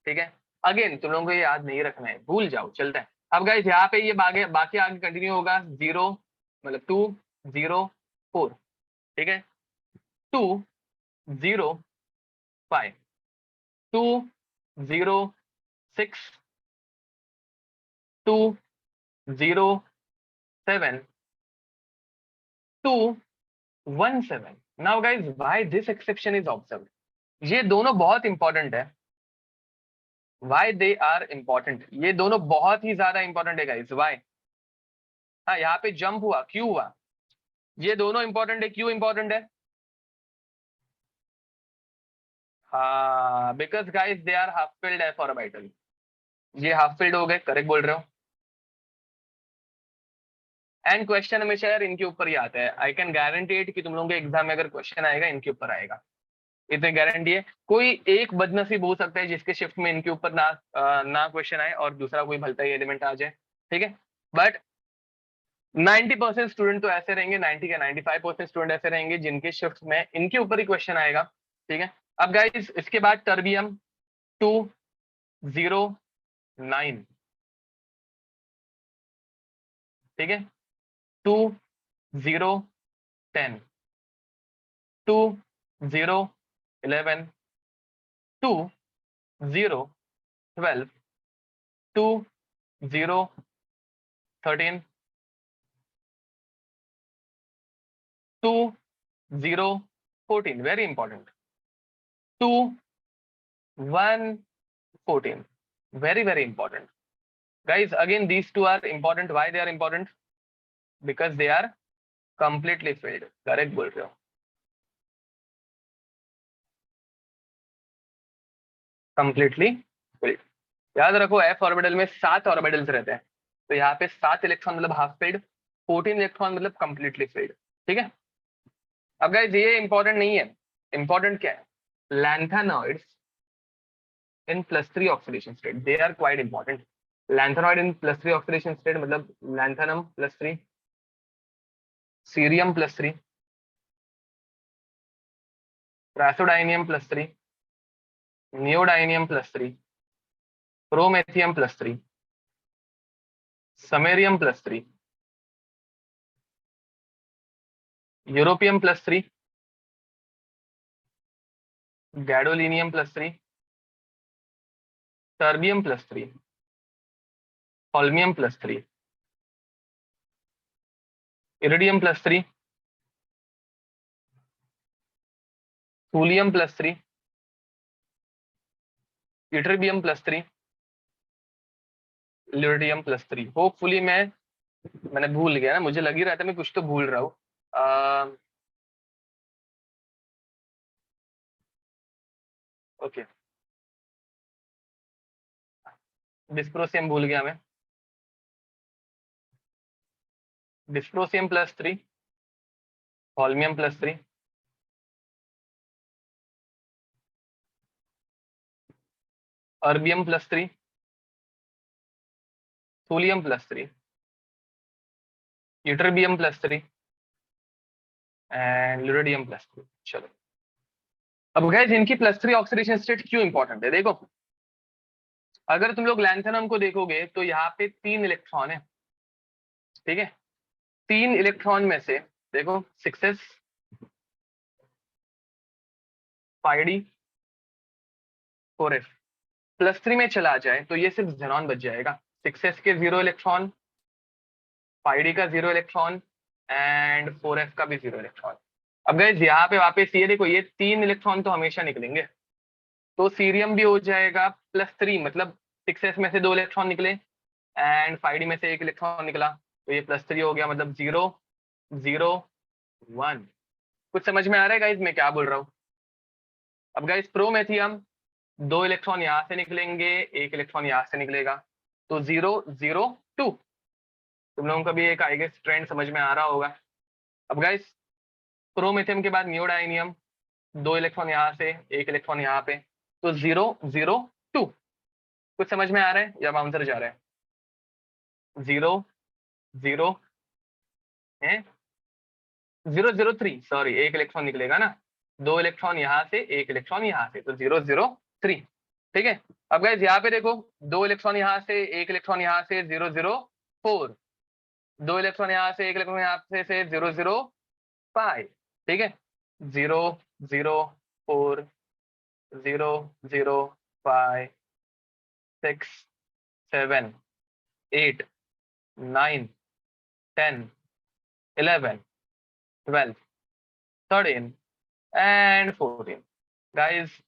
ठीक है। अगेन तुम लोगों को ये याद नहीं रखना है, भूल जाओ, चलता है। अब गाइस यहाँ पे ये बाकी आगे कंटिन्यू होगा, 0 मतलब 2 0 4, ठीक है। 2 0 5, 2 0 6, 2 0 7, 2 1 7। Now guys why this exception is observed, ये दोनों बहुत इंपॉर्टेंट है। वाई दे आर इंपॉर्टेंट, ये दोनों बहुत ही ज्यादा इंपॉर्टेंट है गाइस। वाई, हाँ यहाँ पे जंप हुआ, क्यों हुआ, ये दोनों इंपॉर्टेंट है, क्यों इंपॉर्टेंट है, हाँ because guys they are half filled f orbital, ये हाफ फिल्ड हो गए, करेक्ट बोल रहे हो। एंड क्वेश्चन हमेशा यार इनके ऊपर ही आता है, आई कैन गारंटी इट कि तुम लोगों के एग्जाम में अगर क्वेश्चन आएगा इनके ऊपर आएगा, इतनी गारंटी है। कोई एक बदनसीब हो सकता है जिसके शिफ्ट में इनके ऊपर ना क्वेश्चन आए और दूसरा कोई भलता ही एलिमेंट आ जाए, ठीक है। बट 90% स्टूडेंट तो ऐसे रहेंगे, 90 का 95% स्टूडेंट ऐसे रहेंगे जिनके शिफ्ट में इनके ऊपर ही क्वेश्चन आएगा, ठीक है। अब गाइस इसके बाद टर्बियम 2 0 9, ठीक है। 2 0 10, 2 0 11, 2 0 12, 2 0 13, 2 0 14, very important, 2 1 14, very important. Guys, again these two are important. Why they are important? Because they are completely filled. Correct बोल रहे हो, completely filled। याद रखो एफ ऑर्बिटल में 7 ऑर्बिटल्स रहते हैं, तो यहाँ पे 7 इलेक्ट्रॉन मतलब हाफ फिल्ड, 14 इलेक्ट्रॉन मतलब कंप्लीटली फिल्ड, ठीक है। अब गाइस ये इंपॉर्टेंट नहीं है, इंपॉर्टेंट क्या है, lanthanoids in +3 oxidation state, they are quite important. Lanthanoid in +3 oxidation state मतलब lanthanum +3, cerium +3, praseodymium +3, neodymium +3, promethium +3, samarium +3, europium +3, gadolinium +3, terbium +3, holmium +3, iridium +3, thulium +3, ytterbium +3, lutetium +3। Hopefully मैंने भूल गया ना, मुझे लग ही रहा था मैं कुछ तो भूल रहा हूँ। ओके, डिस्प्रोसियम भूल गया मैं, dysprosium +3, holmium +3, erbium +3, thulium +3, ytterbium +3 and lutetium +3। चलो अब गाइस इनकी +3 ऑक्सीडेशन स्टेट क्यों इंपॉर्टेंट है, देखो अगर तुम लोग लैंथेनम को देखोगे तो यहाँ पे 3 इलेक्ट्रॉन है, ठीक है। 3 इलेक्ट्रॉन में से देखो 6s 5d 4f +3 में चला जाए तो ये सिर्फ xenon बच जाएगा। 6s के 0 इलेक्ट्रॉन, 5d का 0 इलेक्ट्रॉन एंड 4f का भी 0 इलेक्ट्रॉन। अब गाइस यहाँ पे वापस ये देखो ये 3 इलेक्ट्रॉन तो हमेशा निकलेंगे, तो सीरियम भी हो जाएगा +3, मतलब 6s में से 2 इलेक्ट्रॉन निकले एंड 5d में से 1 इलेक्ट्रॉन निकला, तो ये +3 हो गया, मतलब 0 0 1। कुछ समझ में आ रहा है गाइस मैं क्या बोल रहा हूँ? अब गाइस प्रोमेथियम 2 इलेक्ट्रॉन यहाँ से निकलेंगे, 1 इलेक्ट्रॉन यहाँ से निकलेगा, तो 0 0 2। तुम लोगों को भी एक आई गेस ट्रेंड समझ में आ रहा होगा। अब गाइस प्रोमेथियम के बाद नियोडाइनियम 2 इलेक्ट्रॉन यहाँ से, 1 इलेक्ट्रॉन यहाँ पे, तो 0 0 2। कुछ समझ में आ रहा है या बाउंसर जा रहा है? 0 0 है 0 0 3, सॉरी 1 इलेक्ट्रॉन निकलेगा ना, 2 इलेक्ट्रॉन यहाँ से, 1 इलेक्ट्रॉन यहाँ से, तो 0 0 3, ठीक है। अब गाइस यहाँ पे देखो 2 इलेक्ट्रॉन यहाँ से, 1 इलेक्ट्रॉन यहाँ से, 0 0 4, 2 इलेक्ट्रॉन यहाँ से, 1 इलेक्ट्रॉन यहाँ से 0 0 5, ठीक है। 0 0 4 0 0 5 6 7 8 9 10 11 12 13 एंड 14। गाइस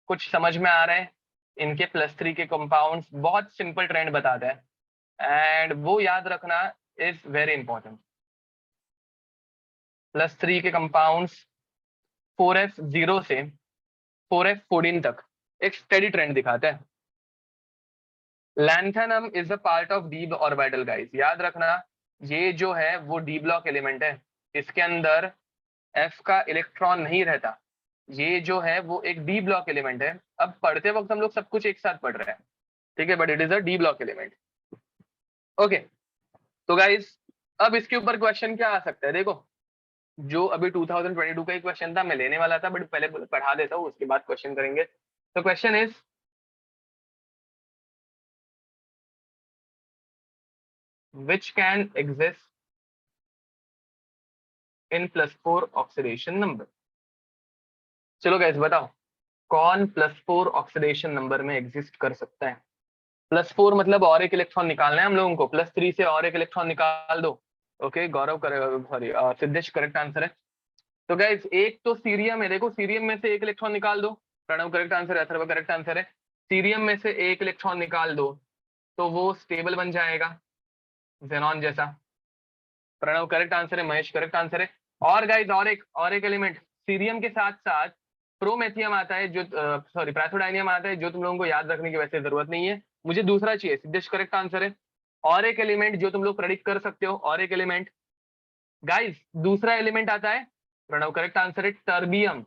कुछ समझ में आ रहा है? इनके +3 के कंपाउंड्स बहुत सिंपल ट्रेंड बताते हैं एंड वो याद रखना इज वेरी इंपॉर्टेंट। +3 के कंपाउंड्स 4f 0 से 4f 14 तक एक स्टेडी ट्रेंड दिखाते हैं। Lanthanum is a part of D orbital guys, याद रखना ये जो है वो डी ब्लॉक एलिमेंट है, इसके अंदर f का इलेक्ट्रॉन नहीं रहता, ये जो है वो एक डी ब्लॉक एलिमेंट है। अब पढ़ते वक्त हम लोग सब कुछ एक साथ पढ़ रहे हैं, ठीक है, but it is a D block element. Okay तो गाइस अब इसके ऊपर क्वेश्चन क्या आ सकता है, देखो जो अभी 2022 का ही क्वेश्चन था, मैं लेने वाला था बट पहले पढ़ा देता हूँ उसके बाद क्वेश्चन करेंगे। तो question is which can exist in +4 oxidation number. चलो गाइस बताओ कौन +4 ऑक्सीडेशन नंबर में एग्जिस्ट कर सकता है? +4 मतलब और एक इलेक्ट्रॉन निकालना है हम लोगों को, +3 से और एक इलेक्ट्रॉन निकाल दो। ओके गौरव करेगा, सॉरी सिद्धेश करेक्ट आंसर है। तो गाइस एक तो सीरियम है, देखो सीरियम में से 1 इलेक्ट्रॉन निकाल दो, प्रणव करेक्ट आंसर है, अथर्व करेक्ट आंसर है। सीरियम में से 1 इलेक्ट्रॉन निकाल दो तो वो स्टेबल बन जाएगा जेनॉन जैसा। प्रणव करेक्ट आंसर है, महेश करेक्ट आंसर है। और गाइस और एक एलिमेंट सीरियम के साथ साथ प्रोमेथियम आता है, जो सॉरी प्राइथोडाइनियम आता है, जो तुम लोगों को याद रखने की वैसे जरूरत नहीं है, मुझे दूसरा चाहिए। सिद्धेश करेक्ट आंसर है। और एक एलिमेंट जो तुम लोग प्रेडिक्ट कर सकते हो, और एक एलिमेंट गाइस दूसरा एलिमेंट आता है, प्रणव करेक्ट आंसर है, टर्बियम।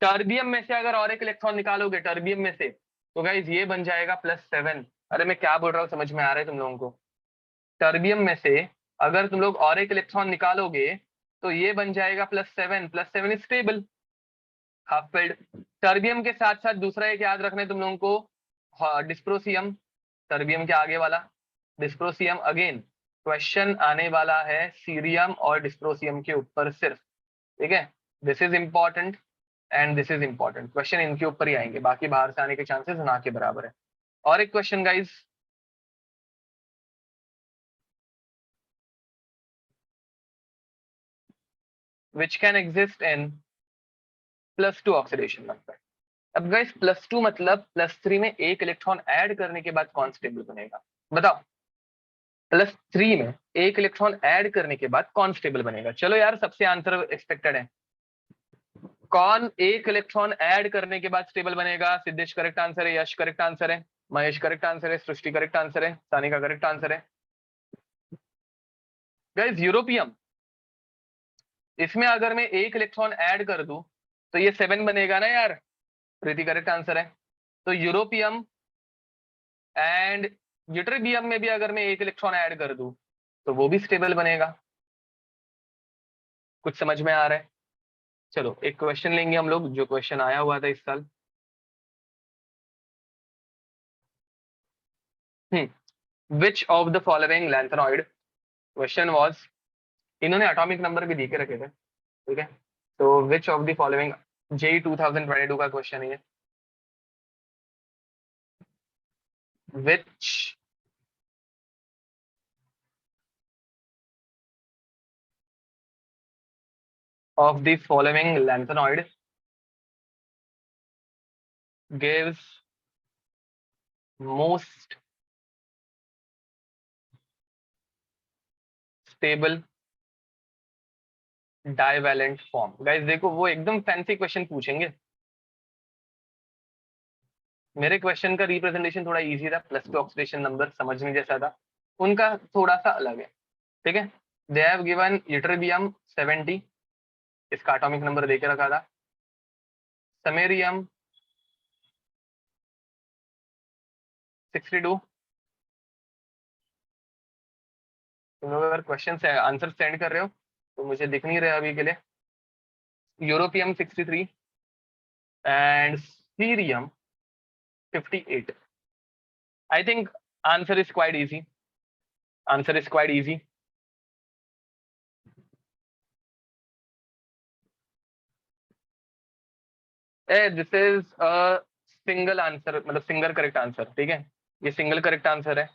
टर्बियम में से अगर और एक इलेक्ट्रॉन निकालोगे टर्बियम में से, तो गाइस ये बन जाएगा +7। अरे मैं क्या बोल रहा हूँ समझ में आ रहा है तुम लोगों को? टर्बियम में से अगर तुम लोग और एक इलेक्ट्रॉन निकालोगे तो ये बन जाएगा +7, +7 is stable half filled. Terbium के साथ साथ दूसरा एक याद रखना है तुम लोगों को, डिस्प्रोसियम, टर्बियम के आगे वाला डिस्प्रोसियम। अगेन क्वेश्चन आने वाला है सीरियम और डिस्प्रोसियम के ऊपर सिर्फ, ठीक है। This is important and this is important, question इनके ऊपर ही आएंगे, बाकी बाहर से आने के चांसेस ना के बराबर है। और एक question guys, which can exist in +2 oxidation number. अब गाइस +2 मतलब +3 में 1 इलेक्ट्रॉन ऐड करने के बाद कौन स्टेबल बनेगा? बताओ +3 में 1 इलेक्ट्रॉन ऐड करने के बाद कौन स्टेबल बनेगा? चलो यार सबसे आंसर एक्सपेक्टेड है, कौन 1 इलेक्ट्रॉन ऐड करने के बाद स्टेबल बनेगा? सिद्धेश करेक्ट आंसर है, यश करेक्ट आंसर है, महेश करेक्ट आंसर है, सृष्टि करेक्ट आंसर है, सानिका करेक्ट आंसर है। गाइस यूरोपियम, इसमें अगर मैं 1 इलेक्ट्रॉन ऐड कर दूं तो ये 7 बनेगा ना यार, प्रीति करेक्ट आंसर है। तो यूरोपियम एंड यूट्रिबियम में भी अगर मैं 1 इलेक्ट्रॉन ऐड कर दूं तो वो भी स्टेबल बनेगा। कुछ समझ में आ रहा है? चलो एक क्वेश्चन लेंगे हम लोग, जो क्वेश्चन आया हुआ था इस साल। Which of the following lanthanoid, question was, इन्होंने एटॉमिक नंबर भी दे के रखे थे, ठीक है। तो which of the following, JEE 2022 का क्वेश्चन है ये। Which of the following lanthanoid gives most stable divalent form? Guys देखो वो एकदम फैंसी क्वेश्चन पूछेंगे। मेरे क्वेश्चन का रिप्रेजेंटेशन थोड़ा इजी था, प्लस टू ऑक्सीडेशन नंबर समझने जैसा था, उनका थोड़ा सा अलग है, ठीक है। दे हैव गिवन यूट्रिबियम 70, इसका एटॉमिक नंबर देके रखा था। समेरियम 62। तुम लोग अगर क्वेश्चन से आंसर सेंड कर रहे हो तो मुझे दिख नहीं रहा अभी के लिए। Europium 63 and cerium 58। I think answer is quite easy. Answer is quite easy. This is a single answer, मतलब सिंगल करेक्ट आंसर, ठीक है। ये सिंगल करेक्ट आंसर है।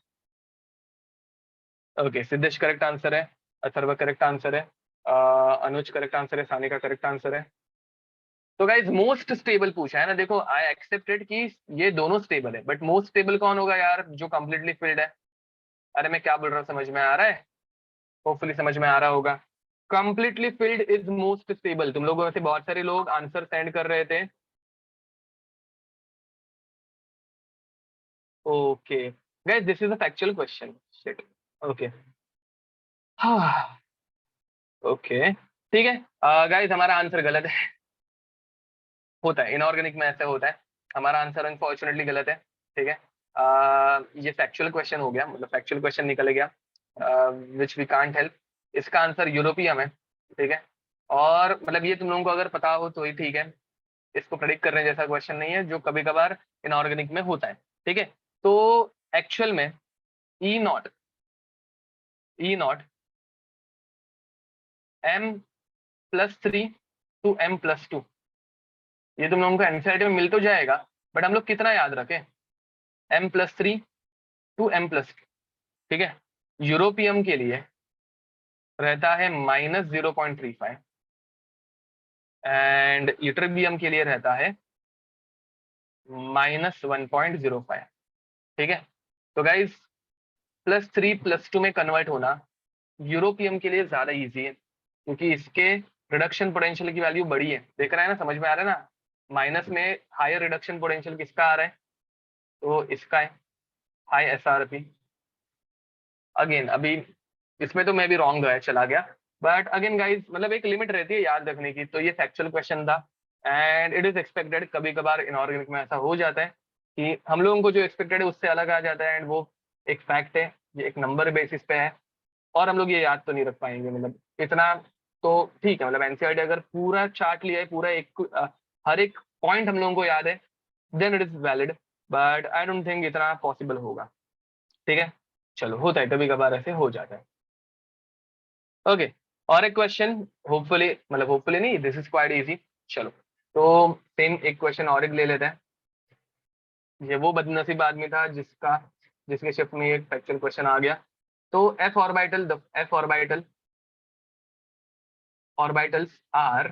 ओके, सिद्धेश करेक्ट आंसर है, अथर्व करेक्ट आंसर है, अनुज करेक्ट आंसर है, Sanika correct answer है। तो गाइज मोस्ट स्टेबल पूछा है ना, देखो आई एक्सेप्टेड कि ये दोनों स्टेबल है, बट मोस्ट स्टेबल कौन होगा यार, जो कंप्लीटली फिल्ड है। अरे मैं क्या बोल रहा हूँ, समझ में आ रहा है? होपफुली समझ में आ रहा होगा। Completely filled is most stable. तुम लोगों में से बहुत सारे लोग आंसर सेंड कर रहे थे। Okay, guys, this is a factual question. Shit. Okay. हाँ, ओके, ठीक है। गाइस हमारा आंसर गलत है। होता है इनऑर्गेनिक में, ऐसा होता है। हमारा आंसर अनफॉर्चुनेटली गलत है, ठीक है। ये फैक्चुअल क्वेश्चन हो गया, मतलब फैक्चुअल क्वेश्चन निकल गया, विच वी कांट हेल्प। इसका आंसर यूरोपियम है, ठीक है। और मतलब ये तुम लोगों को अगर पता हो तो ही ठीक है, इसको प्रेडिक्ट करने जैसा क्वेश्चन नहीं है, जो कभी कभार इनऑर्गेनिक में होता है, ठीक है। तो एक्चुअल में E0, E0 M+3 to M+2, ये तुम लोगों को एनसीईआरटी में मिल तो जाएगा, बट हम लोग कितना याद रखें, M+3 टू M+2, ठीक है। यूरोपियम के लिए रहता है -0.35 एंड यूट्रिबियम के लिए रहता है -1.05, ठीक है। तो गाइज +3 +2 में कन्वर्ट होना यूरोपियम के लिए ज्यादा इजी है, क्योंकि इसके रिडक्शन पोटेंशियल की वैल्यू बड़ी है। देख रहा है ना, समझ में आ रहा है ना। माइनस में हायर रिडक्शन पोटेंशियल किसका आ रहा है, तो इसका है, हाई एसआरपी। अगेन अभी इसमें तो मैं भी रॉन्ग है, चला गया, बट अगेन गाइज मतलब एक लिमिट रहती है याद रखने की। तो ये फैक्चुअल क्वेश्चन था एंड इट इज एक्सपेक्टेड। कभी कभार इनऑर्गेनिक में ऐसा हो जाता है कि हम लोगों को जो एक्सपेक्टेड है उससे अलग आ जाता है, एंड वो एक फैक्ट है, ये एक नंबर बेसिस पे है, और हम लोग ये याद तो नहीं रख पाएंगे, मतलब इतना तो ठीक है। मतलब एनसीईआरटी अगर पूरा चार्ट लिया है, पूरा एक हर एक पॉइंट हम लोगों को याद है, then it is valid, but I don't think इतना पॉसिबल होगा, ठीक है। चलो होता है, कभी कभार ऐसे हो जाता है। ओके, और एक क्वेश्चन, होपफुली मतलब होपफुली नहीं, दिस इज क्वाइट इजी। चलो तो सेम एक क्वेश्चन और एक ले लेते हैं। ये वो बदनसीब आदमी था जिसके शिफ्ट में एक फैक्चुअल क्वेश्चन आ गया। तो F orbital, the F orbital orbitals are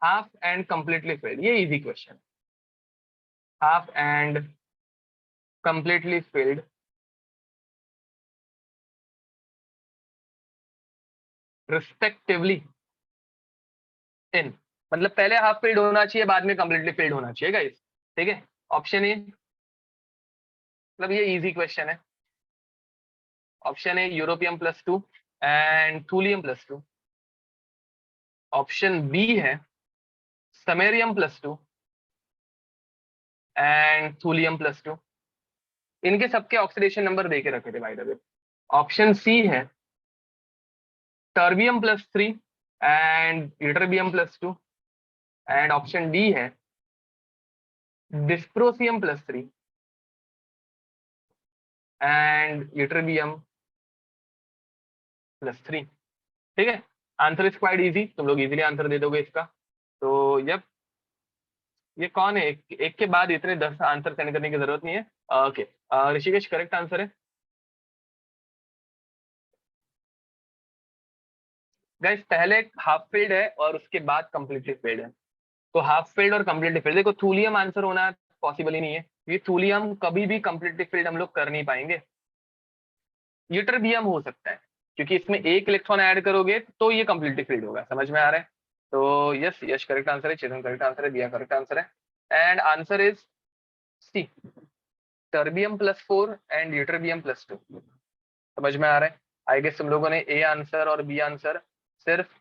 half and completely filled, ये easy question। half and completely filled respectively in, मतलब पहले हाफ फिल्ड होना चाहिए, बाद में कंप्लीटली फिल्ड होना चाहिए गाइस, ठीक है। ऑप्शन ए, मतलब ये इजी क्वेश्चन है। Option A europium +2 and thulium +2। Option B है समेरियम +2 एंड थूलियम +2। इनके सबके ऑक्सीडेशन नंबर दे के रखे थे भाई। ऑप्शन सी है terbium +3 and ytterbium +2 and option D है डिस्प्रोसियम +3 एंड यूटरबियम +3। ठीक है, आंसर इज क्वाइट इजी, तुम लोग इजीली आंसर दे दोगे इसका। तो यप, ये कौन है, एक के बाद इतने 10 आंसर सेंड करने की जरूरत नहीं है। ओके, ऋषिकेश करेक्ट आंसर है। गाइस पहले हाफ फील्ड है और उसके बाद कंप्लीटली फील्ड है। तो हाफ फील्ड और कंप्लीटली फील्ड, देखो थूलियम आंसर होना पॉसिबल ही नहीं है, ये थूलियम कभी भी कंप्लीटली फील्ड हम लोग कर नहीं पाएंगे। यूटरबियम हो सकता है, क्योंकि इसमें एक इलेक्ट्रॉन ऐड करोगे तो ये कंप्लीटली फील्ड होगा, समझ में आ रहा है। तो यस, यश करेक्ट आंसर है, चेतन करेक्ट आंसर है, दिया करेक्ट आंसर है, and answer is C, terbium +4 and ytterbium +2। समझ में आ रहा है। आई गेस तुम लोगों ने ए आंसर और बी आंसर सिर्फ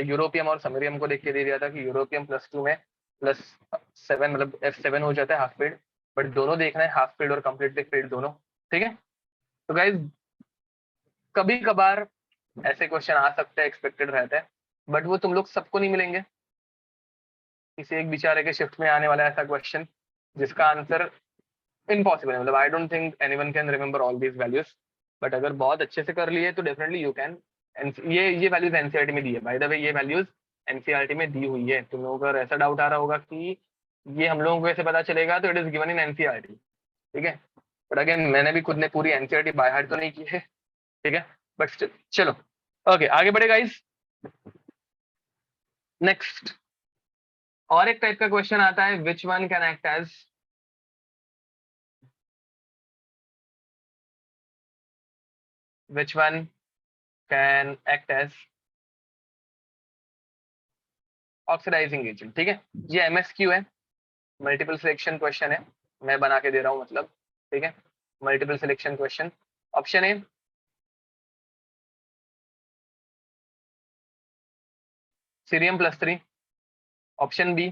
यूरोपियम और समरियम को देख के दे दिया था कि यूरोपियम +2 में +7 मतलब F7 हो जाता है हाफ फील्ड, बट दोनों देखना है, हाफ फील्ड और कंप्लीटली फील्ड दोनों। ठीक है, तो गाइज कभी कभार ऐसे क्वेश्चन आ सकते हैं, एक्सपेक्टेड रहता है, बट वो तुम लोग सबको नहीं मिलेंगे। किसी एक बेचारे के शिफ्ट में आने वाला ऐसा क्वेश्चन जिसका आंसर इम्पॉसिबल है, मतलब आई don't think anyone can remember all these values, but अगर बहुत अच्छे से कर लिए तो डेफिनेटली यू कैन। ये वैल्यूज एनसीईआरटी में दी है, बाय द वे ये वैल्यूज एनसीईआरटी में दी हुई है। तुम लोगों को अगर ऐसा डाउट आ रहा होगा कि ये हम लोगों को कैसे पता चलेगा, तो it is given in NCERT. ठीक है, बट अगेन मैंने भी खुद ने पूरी एनसीईआरटी बाय हार्ट तो नहीं की है। ठीक है, बट चलो ओके, आगे बढ़े गाइस। नेक्स्ट और एक टाइप का क्वेश्चन आता है, which one can act as, which one can act as oxidising agent. ठीक है, ये एमएसक्यू है, मल्टीपल सिलेक्शन क्वेश्चन है, मैं बना के दे रहा हूं मतलब। ठीक है, multiple selection question. Option A cerium +3, option B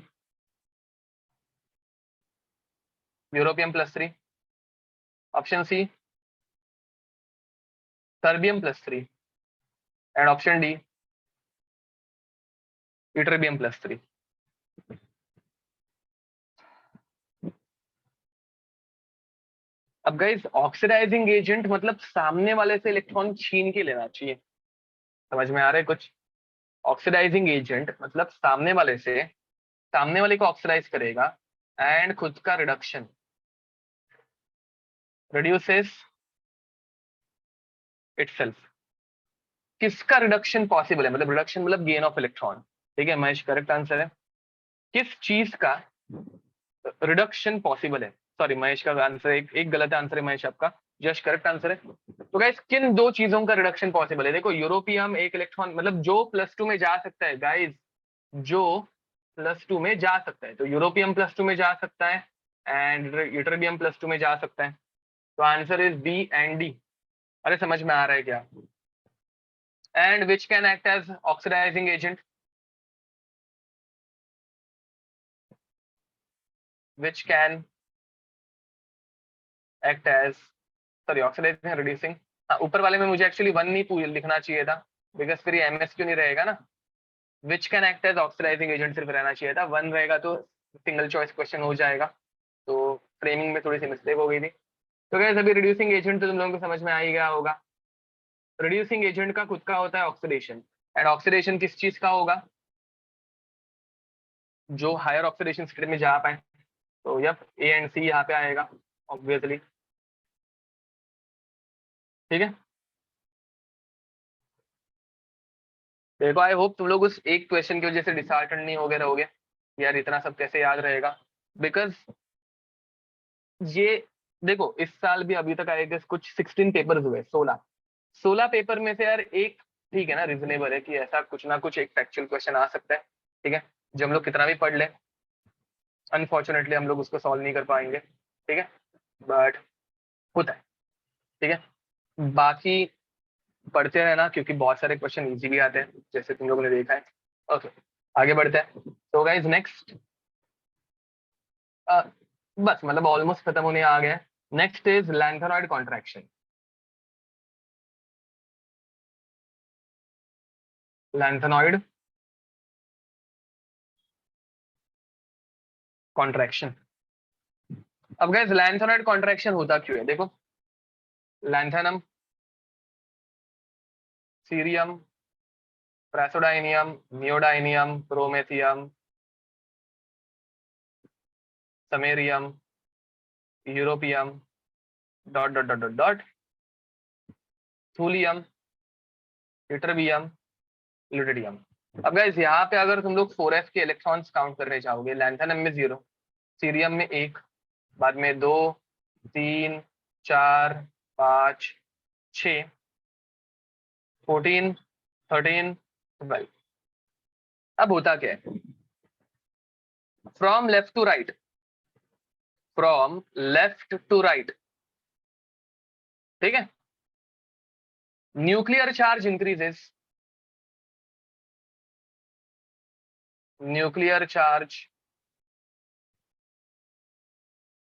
europium +3, option C erbium +3 and option D ytterbium +3। अब गाइस ऑक्सीडाइजिंग एजेंट मतलब सामने वाले से इलेक्ट्रॉन छीन के लेना चाहिए, समझ में आ रहा है कुछ। ऑक्सीडाइजिंग एजेंट मतलब सामने वाले को ऑक्सीडाइज करेगा एंड खुद का रिडक्शन रिड्यूसेस इटसेल्फ। किसका रिडक्शन पॉसिबल है, मतलब रिडक्शन मतलब गेन ऑफ इलेक्ट्रॉन। ठीक है महेश, करेक्ट आंसर है। किस चीज का रिडक्शन पॉसिबल है, सॉरी महेश का आंसर एक गलत आंसर है महेश आपका, जस्ट करेक्ट आंसर है। तो गाइस किन दो चीजों का रिडक्शन पॉसिबल है, देखो यूरोपियम एक इलेक्ट्रॉन मतलब जो +2 में जा सकता है गाइस, जो +2 में जा सकता है, तो यूरोपियम +2 में जा सकता है एंड यूट्रेबियम +2 में जा सकता है। तो answer is B and D. अरे समझ में आ रहा है क्या। And which can act as oxidising agent, which can act as, sorry oxidising reducing, हाँ ऊपर वाले में मुझे एक्चुअली 1 नहीं लिखना चाहिए था, बिकॉज फिर ये एमएसक्यू नहीं रहेगा ना। Which can act as oxidising agent सिर्फ रहना चाहिए था, 1 रहेगा तो सिंगल चॉइस क्वेश्चन हो जाएगा। तो फ्रेमिंग में थोड़ी सी मिस्टेक हो गई थी। तो गैस अभी रिड्यूसिंग एजेंट तो तुम लोगों को समझ में आ ही गया होगा। रिड्यूसिंग एजेंट का खुद का होता है ऑक्सीडेशन, एंड ऑक्सीडेशन किस चीज का होगा, जो हायर ऑक्सीडेशन स्टेट में जा पाए। तो यप, ए एंड सी यहाँ पे आएगा ऑब्वियसली। ठीक है, देखो आई होप तुम लोग उस एक क्वेश्चन की वजह से डिसहार्टन नहीं हो गए रहोगे, यार इतना सब कैसे याद रहेगा। बिकॉज ये देखो इस साल भी अभी तक आएगा कुछ 16 पेपर हुए, 16 पेपर में से यार एक ठीक है ना, रिजनेबल है कि ऐसा कुछ ना कुछ एक फैक्चुअल क्वेश्चन आ सकता है। ठीक है, जो हम लोग कितना भी पढ़ लें अनफॉर्चुनेटली हम लोग उसको सॉल्व नहीं कर पाएंगे। ठीक है, बट होता है। ठीक है, बाकी पढ़ते रहना क्योंकि बहुत सारे क्वेश्चन इजी भी आते हैं जैसे तुम लोगों ने देखा है। ओके, आगे बढ़ते हैं। तो गाइज नेक्स्ट, बस मतलब ऑलमोस्ट खत्म होने आ गया है। Next is lanthanoid contraction. Lanthanoid contraction. अब गाइस लैंथेनॉइड कॉन्ट्रैक्शन होता क्यों है, देखो lanthanum, cerium, praseodymium, neodymium, promethium, samarium, europium, dot dot dot dot dot, thulium, ytterbium, lutetium. अब गाइस यहाँ पे अगर तुम लोग 4s के इलेक्ट्रॉन्स काउंट करने चाहोगे, लैंथेनम में 0, सीरियम में 1, बाद में 2, 3, 4, 5, 6, 14, 13, 12। अब होता क्या है, from left to right, from left to right, ठीक है, nuclear charge increases, nuclear charge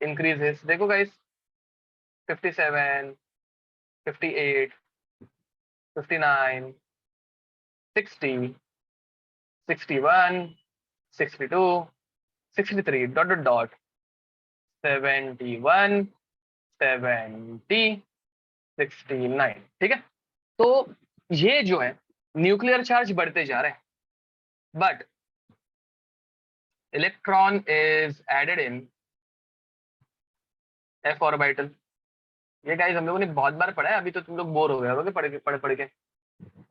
increases. देखो गाइस 57, 58, 59, 60, 61, 62, 63, डॉट डॉट डॉट, 71, 70, 69, ठीक है। तो ये जो है न्यूक्लियर चार्ज बढ़ते जा रहे हैं, but electron is added in f orbital. ये गाइस हम लोगों ने बहुत बार पढ़ा है, अभी तो तुम लोग बोर हो गए होगे पढ़ के।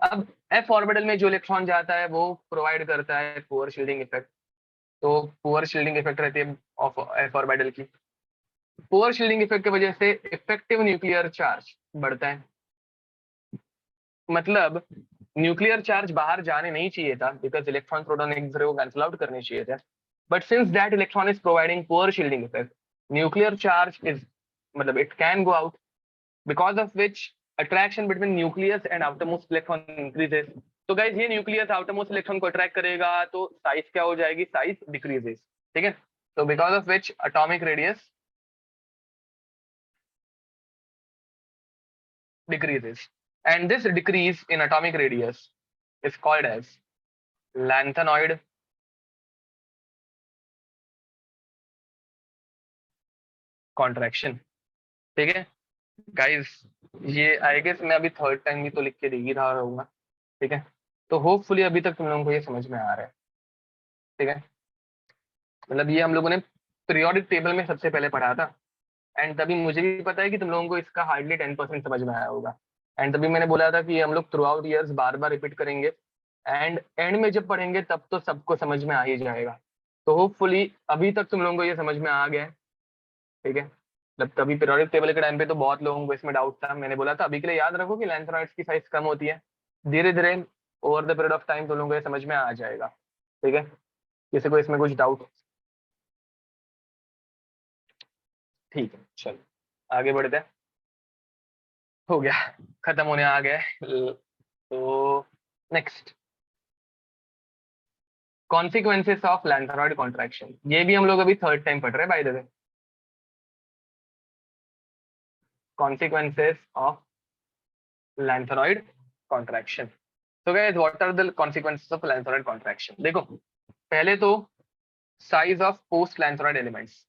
अब एफ ऑर्बिटल में जो इलेक्ट्रॉन जाता है वो प्रोवाइड करता है पुअर शील्डिंग इफेक्ट। तो पुअर शील्डिंग इफेक्ट रहती है ऑफ एफ ऑर्बिटल की। पुअर शील्डिंग इफेक्ट की वजह से इफेक्टिव न्यूक्लियर चार्ज बढ़ता है। मतलब न्यूक्लियर चार्ज बाहर जाने नहीं चाहिए था, बिकॉज इलेक्ट्रॉन प्रोटॉन एक दूसरे को कैंसिल आउट करने चाहिए थे, but since that electron is providing poor shielding effect, nuclear charge is, मतलब it can go out, because of which attraction between nucleus and outermost electron increases। तो guys ये nucleus outermost electron को attract करेगा तो size क्या हो जाएगी, size decreases, ठीक है। तो because of which atomic radius decreases, and this decrease in atomic radius is called as lantanoid contraction, ठीक है गाइस। ये आई गेस मैं अभी थर्ड टाइम भी तो लिख के दे ही रहा रहूंगा, ठीक है। तो होपफुली अभी तक तुम लोगों को ये समझ में आ रहा है, ठीक है। मतलब ये हम लोगों ने पीरियोडिक टेबल में सबसे पहले पढ़ा था, एंड तभी मुझे भी पता है कि तुम लोगों को इसका हार्डली 10% समझ में आया होगा। एंड तभी मैंने बोला था कि हम लोग थ्रू आउट ईयर्स बार बार रिपीट करेंगे, एंड एंड में जब पढ़ेंगे तब तो सबको समझ में आ ही जाएगा। तो होपफुली अभी तक तुम लोगों को ये समझ में आ गया है, ठीक है। मतलब तभी पीरियोडिक टेबल के टाइम पे तो बहुत लोगों को इसमें डाउट था, मैंने बोला था अभी के लिए याद रखो कि लैंथेनॉइड्स की साइज कम होती है, धीरे धीरे over the period of time तुम लोगों को ये समझ में आ जाएगा, ठीक है। किसी को इसमें कुछ डाउट, ठीक है चलो आगे बढ़ते हैं। हो गया, खत्म होने आ गए। तो next, consequences of lanthanoid contraction, ये भी हम लोग अभी थर्ड टाइम पढ़ रहे हैं by the way. Consequences of lanthanoid contraction. तो guys what are the consequences of lanthanoid contraction, देखो पहले तो size of post lanthanoid elements,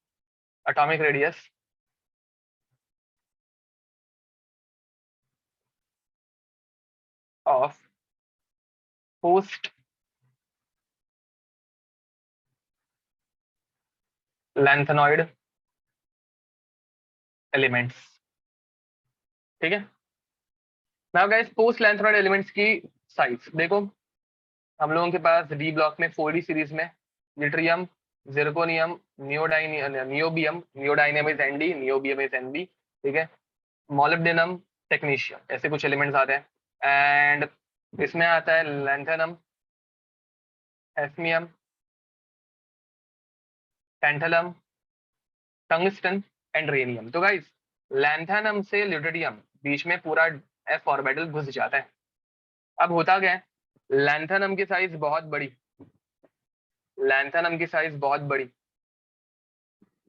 atomic radius, of post lanthanoid elements, ठीक है। Now guys post lanthanoid elements की size देखो, हम लोगों के पास डी ब्लॉक में 4D सीरीज में yttrium, zirconium, niobium, neodymium is ND, niobium is NB, ठीक है, मोलिब्डेनम, टेक्नीशियम, ऐसे कुछ एलिमेंट्स आते हैं। एंड इसमें आता है lanthanum, osmium, tantalum, tungsten and rhenium. तो गाइस लैंथेनम से ल्यूटेडियम बीच में पूरा एफ ऑर्बिटल घुस जाता है। अब होता क्या है, लैंथेनम की साइज बहुत बड़ी, लैंथेनम की साइज बहुत बड़ी,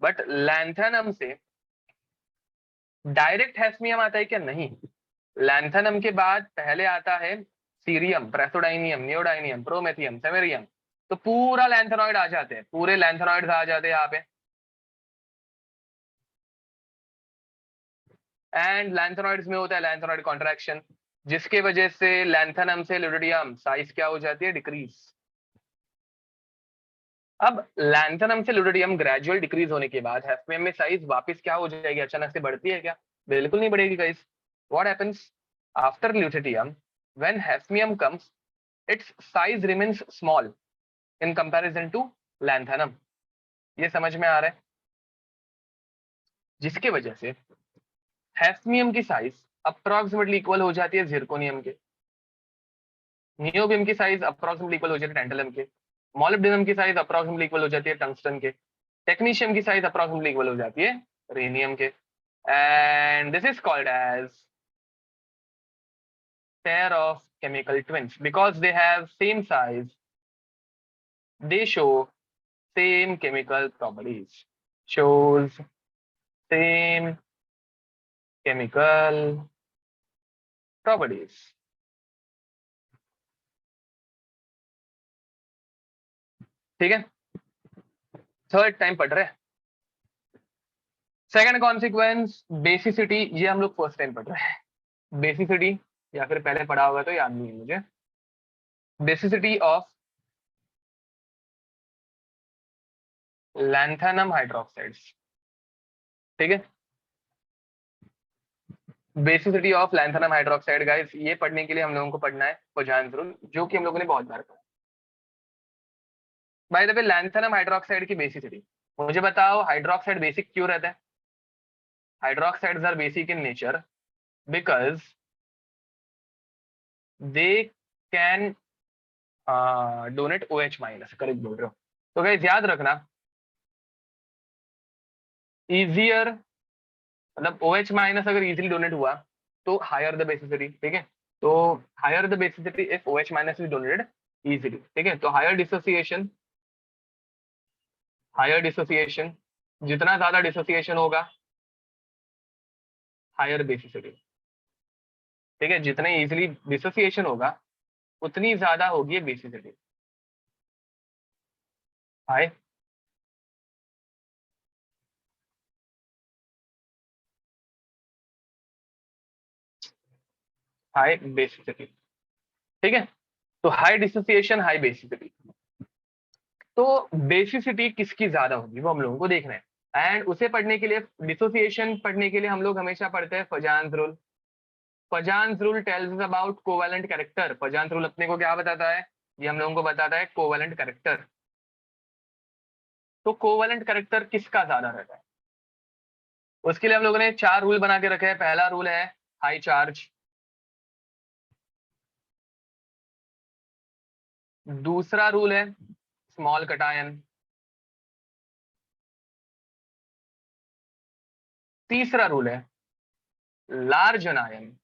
बट लैंथेनम से डायरेक्ट हैस्मियम आता है क्या, नहीं। लैंथेनम के बाद पहले आता है cerium, praseodymium, neodymium, promethium, samarium, तो पूरा लैंथेनॉइड आ जाते हैं, पूरे लैंथेनॉइड आ जाते हैं यहाँ पे। एंड लैंथेनॉइड्स में होता है लैंथेनॉइड कॉन्ट्रैक्शन, जिसके वजह से लैंथेनम से लुडिडियम साइज क्या हो जाती है, डिक्रीज। अब लैंथेनम से लुडिडियम ग्रेजुअल डिक्रीज होने के बाद हैफ्नियम में साइज वापस क्या हो जाएगी, अचानक से बढ़ती है क्या? बिल्कुल नहीं बढ़ेगी guys. What happens after lutetium when hafnium comes, it's size remains small in comparison to lanthanum. ये समझ में आ रहा है? जिसके वजह से हैफ्नियम की साइज अप्रोक्सीमेटली इक्वल हो जाती है जिरकोनियम के, नियोबियम की साइज अप्रोक्सीमेटली इक्वल हो जाती है टैंटलम के, मॉलिब्डेनम की साइज अप्रोक्सीमेटली इक्वल हो जाती है टंगस्टन के, टेक्नीशियम की साइज अप्रोक्सीमेटली इक्वल हो जाती है रेनियम के। And this is called as pair of chemical twins because they have same size, they show same chemical properties, shows same chemical properties। ठीक है, थर्ड टाइम पढ़ रहे हैं। सेकंड कॉन्सिक्वेंस बेसिसिटी, ये हम लोग फर्स्ट टाइम पढ़ रहे हैं। बेसिसिटी या फिर पहले पढ़ा होगा तो याद नहीं है मुझे। Basicity of lanthanum hydroxides. ठीक है, basicity of lanthanum hydroxide guys, ये पढ़ने के लिए हम लोगों को पढ़ना है पोजांस रूल, जो कि हम लोगों ने बहुत बार पढ़ा। By the way lanthanum hydroxide की बेसिसिटी, मुझे बताओ हाइड्रोक्साइड बेसिक क्यों रहता है? Hydroxides are basic in nature because they can donate OH minus, correct बोल रहे हो। तो गाइस याद रखना, इजियर मतलब OH माइनस अगर इजीली डोनेट हुआ तो हायर द बेसिसिटी। ठीक है, तो higher the basicity if OH minus is donated easily. ठीक है, तो हायर डिसोसिएशन, हायर डिसोसिएशन, जितना ज्यादा डिसोसिएशन होगा हायर बेसिसिटी। ठीक है, जितने इजीली डिसोसिएशन होगा उतनी ज्यादा होगी बेसिसिटी। High high basicity. ठीक है, तो हाई डिसोसिएशन हाई बेसिसिटी, तो बेसिसिटी किसकी ज्यादा होगी वो हम लोगों को देखना है। एंड उसे पढ़ने के लिए, डिसोसिएशन पढ़ने के लिए हम लोग हमेशा पढ़ते हैं फजान्स rule. फजान्स rule tells us about covalent character. फजान्स rule अपने को क्या बताता है? ये हम लोगों को बताता है कोवेलेंट कैरेक्टर। तो कोवेलेंट कैरेक्टर किसका ज्यादा रहता है, उसके लिए हम लोगों ने 4 रूल बना के रखे हैं। पहला रूल है हाई चार्ज, दूसरा रूल है स्मॉल कटायन, तीसरा रूल है large अनायन,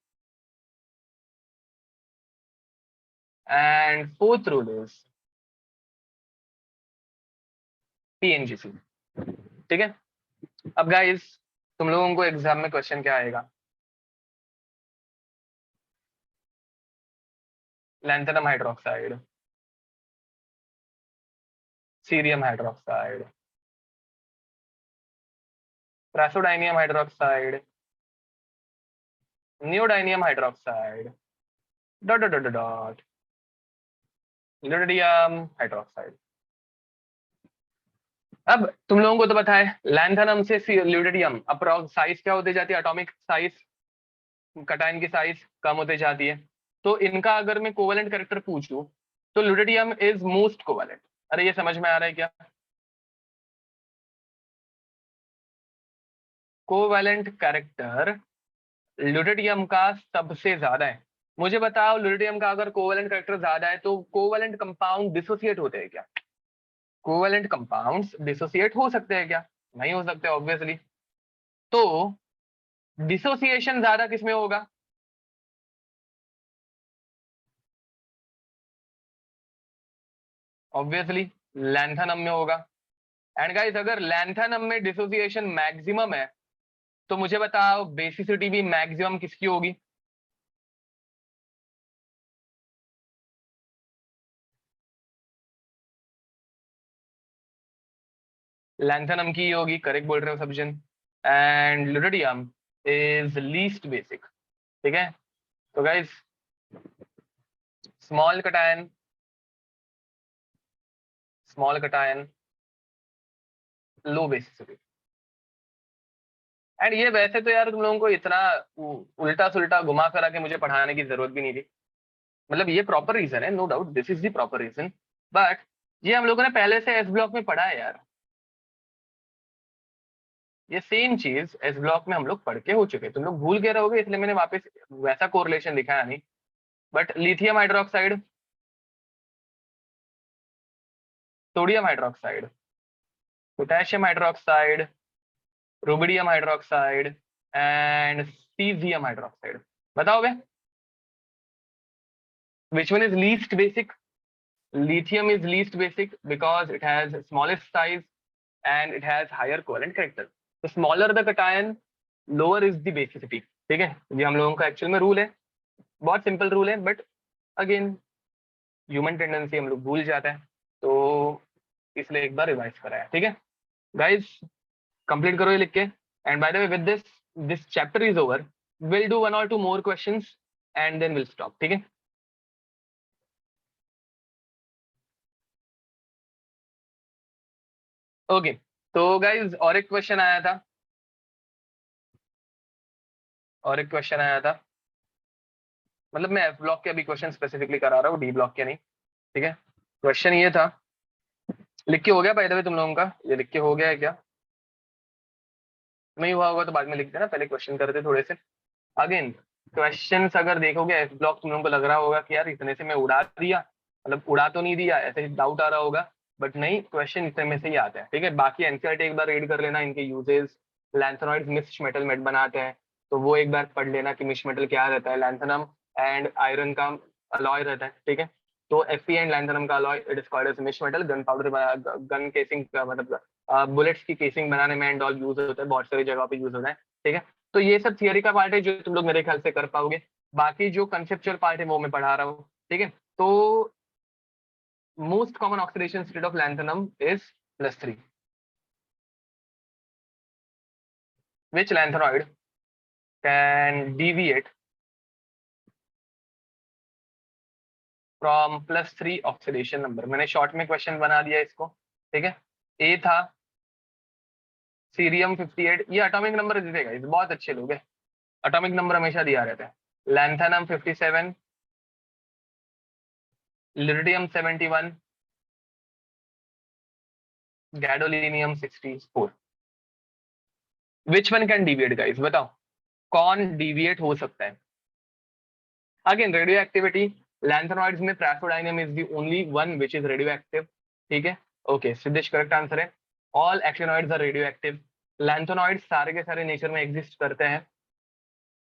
and fourth rule is PNGC। ठीक है, अब गाइस तुम लोगों को एग्जाम में क्वेश्चन क्या आएगा? Lanthanum hydroxide, cerium hydroxide, praseodymium hydroxide, neodymium hydroxide, dot dot dot dot, lutetium hydroxide. अब तुम लोगों को तो पता है लैंथेनम से ल्यूडियम अप्रोक्स साइज क्या होते जाती है, एटॉमिक साइज, कटायन की साइज कम होते जाती है। तो इनका अगर मैं कोवेलेंट कैरेक्टर पूछ लूं तो ल्यूडियम इज मोस्ट कोवेलेंट। अरे ये समझ में आ रहा है क्या? कोवेलेंट कैरेक्टर ल्यूडियम का सबसे ज्यादा है। मुझे बताओ ल्यूडियम का अगर कोवेलेंट कैरेक्टर ज्यादा है तो कोवेलेंट कंपाउंड डिसोसिएट होते हैं क्या? कोवेलेंट कंपाउंड्स डिसोसिएट हो सकते हैं क्या? नहीं हो सकते ऑब्वियसली। तो डिसोसिएशन ज्यादा किसमें होगा? ऑब्वियसली लैंथेनम में होगा। एंड गाइस अगर लैंथेनम में डिसोसिएशन मैक्सिमम है तो मुझे बताओ बेसिसिटी भी मैक्सिमम किसकी होगी? लैंथनम की होगी, करेक्ट बोल रहे हो सब जन, एंड लुटेडियम इज लीस्ट बेसिक। ठीक है, तो guys small cation, low basicity. And ये वैसे तो यार तुम लोगों को इतना उल्टा सुल्टा घुमा फिरा के मुझे पढ़ाने की जरूरत भी नहीं थी, मतलब ये प्रॉपर रीजन है, no doubt this is the proper reason, but ये हम लोगों ने पहले से एस ब्लॉक में पढ़ा है यार, ये सेम चीज एस ब्लॉक में हम लोग पढ़ के हो चुके, तुम लोग भूल गए रहोगे इसलिए मैंने वापस वैसा कोरिलेशन दिखाया नहीं। But lithium hydroxide, sodium hydroxide, potassium hydroxide, rubidium hydroxide and caesium hydroxide, बताओ बे which one is least basic? Lithium is least basic because it has smallest size and it has higher covalent character. The smaller the cation, lower is the basicity. ठीक है, ये हम लोगों का actual में rule है, बहुत सिंपल रूल है, बट अगेन ह्यूमन टेंडेंसी हम लोग भूल जाते हैं, तो इसलिए एक बार रिवाइज कराया। ठीक है गाइस, कंप्लीट करो ये लिख के, and by the way with this chapter is over, will do 1 or 2 more questions and then will stop. ठीक है, ओके तो गाइज और एक क्वेश्चन आया था, मतलब मैं एफ ब्लॉक के अभी क्वेश्चन स्पेसिफिकली करा रहा हूँ, डी ब्लॉक के नहीं। ठीक है, क्वेश्चन ये था, लिख के हो गया बाय द वे तुम लोगों का, ये लिख के हो गया है क्या? नहीं हुआ होगा तो बाद में लिख देना, पहले क्वेश्चन करते थोड़े से। अगेन क्वेश्चंस अगर देखोगे एफ ब्लॉक, तुम लोगों को लग रहा होगा कि यार इतने से मैं उड़ा दिया, मतलब उड़ा तो नहीं दिया, ऐसे ही डाउट आ रहा होगा, बट नहीं, क्वेश्चन इतने में से ही आते हैं। ठीक है, बाकी एनसीईआरटी एक बार रीड कर लेना, इनके यूजेस, लैंथेनॉइड्स मिक्स्ड मेटल मेट बनाते हैं, तो वो एक बार पढ़ लेना कि मिक्स्ड मेटल क्या रहता है, लैंथेनम एंड आयरन का अलॉय रहता है। ठीक है, तो एफ एंड लैंथेनम का alloy it is called as mixed metal, gun powder, gun casing मतलब बुलेट्स की केसिंग बनाने में एंड ऑल यूज होता है, बहुत सारी जगह पे यूज होता है। ठीक है, तो ये सब थियरी का पार्ट है जो तुम लोग मेरे ख्याल से कर पाओगे, बाकी जो कंसेप्चुअल पार्ट है वो मैं पढ़ा रहा हूँ। ठीक है, तो most common oxidation state of lanthanum is +3, which lanthanoid can deviate from +3 oxidation number. मैंने शॉर्ट में क्वेश्चन बना दिया इसको। ठीक है, ए था सीरियम 58, ये एटॉमिक नंबर देगा, इस बहुत अच्छे लोग हैं, एटॉमिक नंबर हमेशा दिया रहता है। Lanthanum 57, lithium 71, gadolinium 64। Which one can deviate guys, बताओ कौन डिविएट हो सकता है? अगेन रेडियो एक्टिविटी, लैंथेनॉइड्स में praseodymium is the only one which is radioactive. ठीक है, ओके सिद्धेश करेक्ट आंसर है, all actinoids are radioactive. Lanthanoids सारे के सारे नेचर में एग्जिस्ट करते हैं,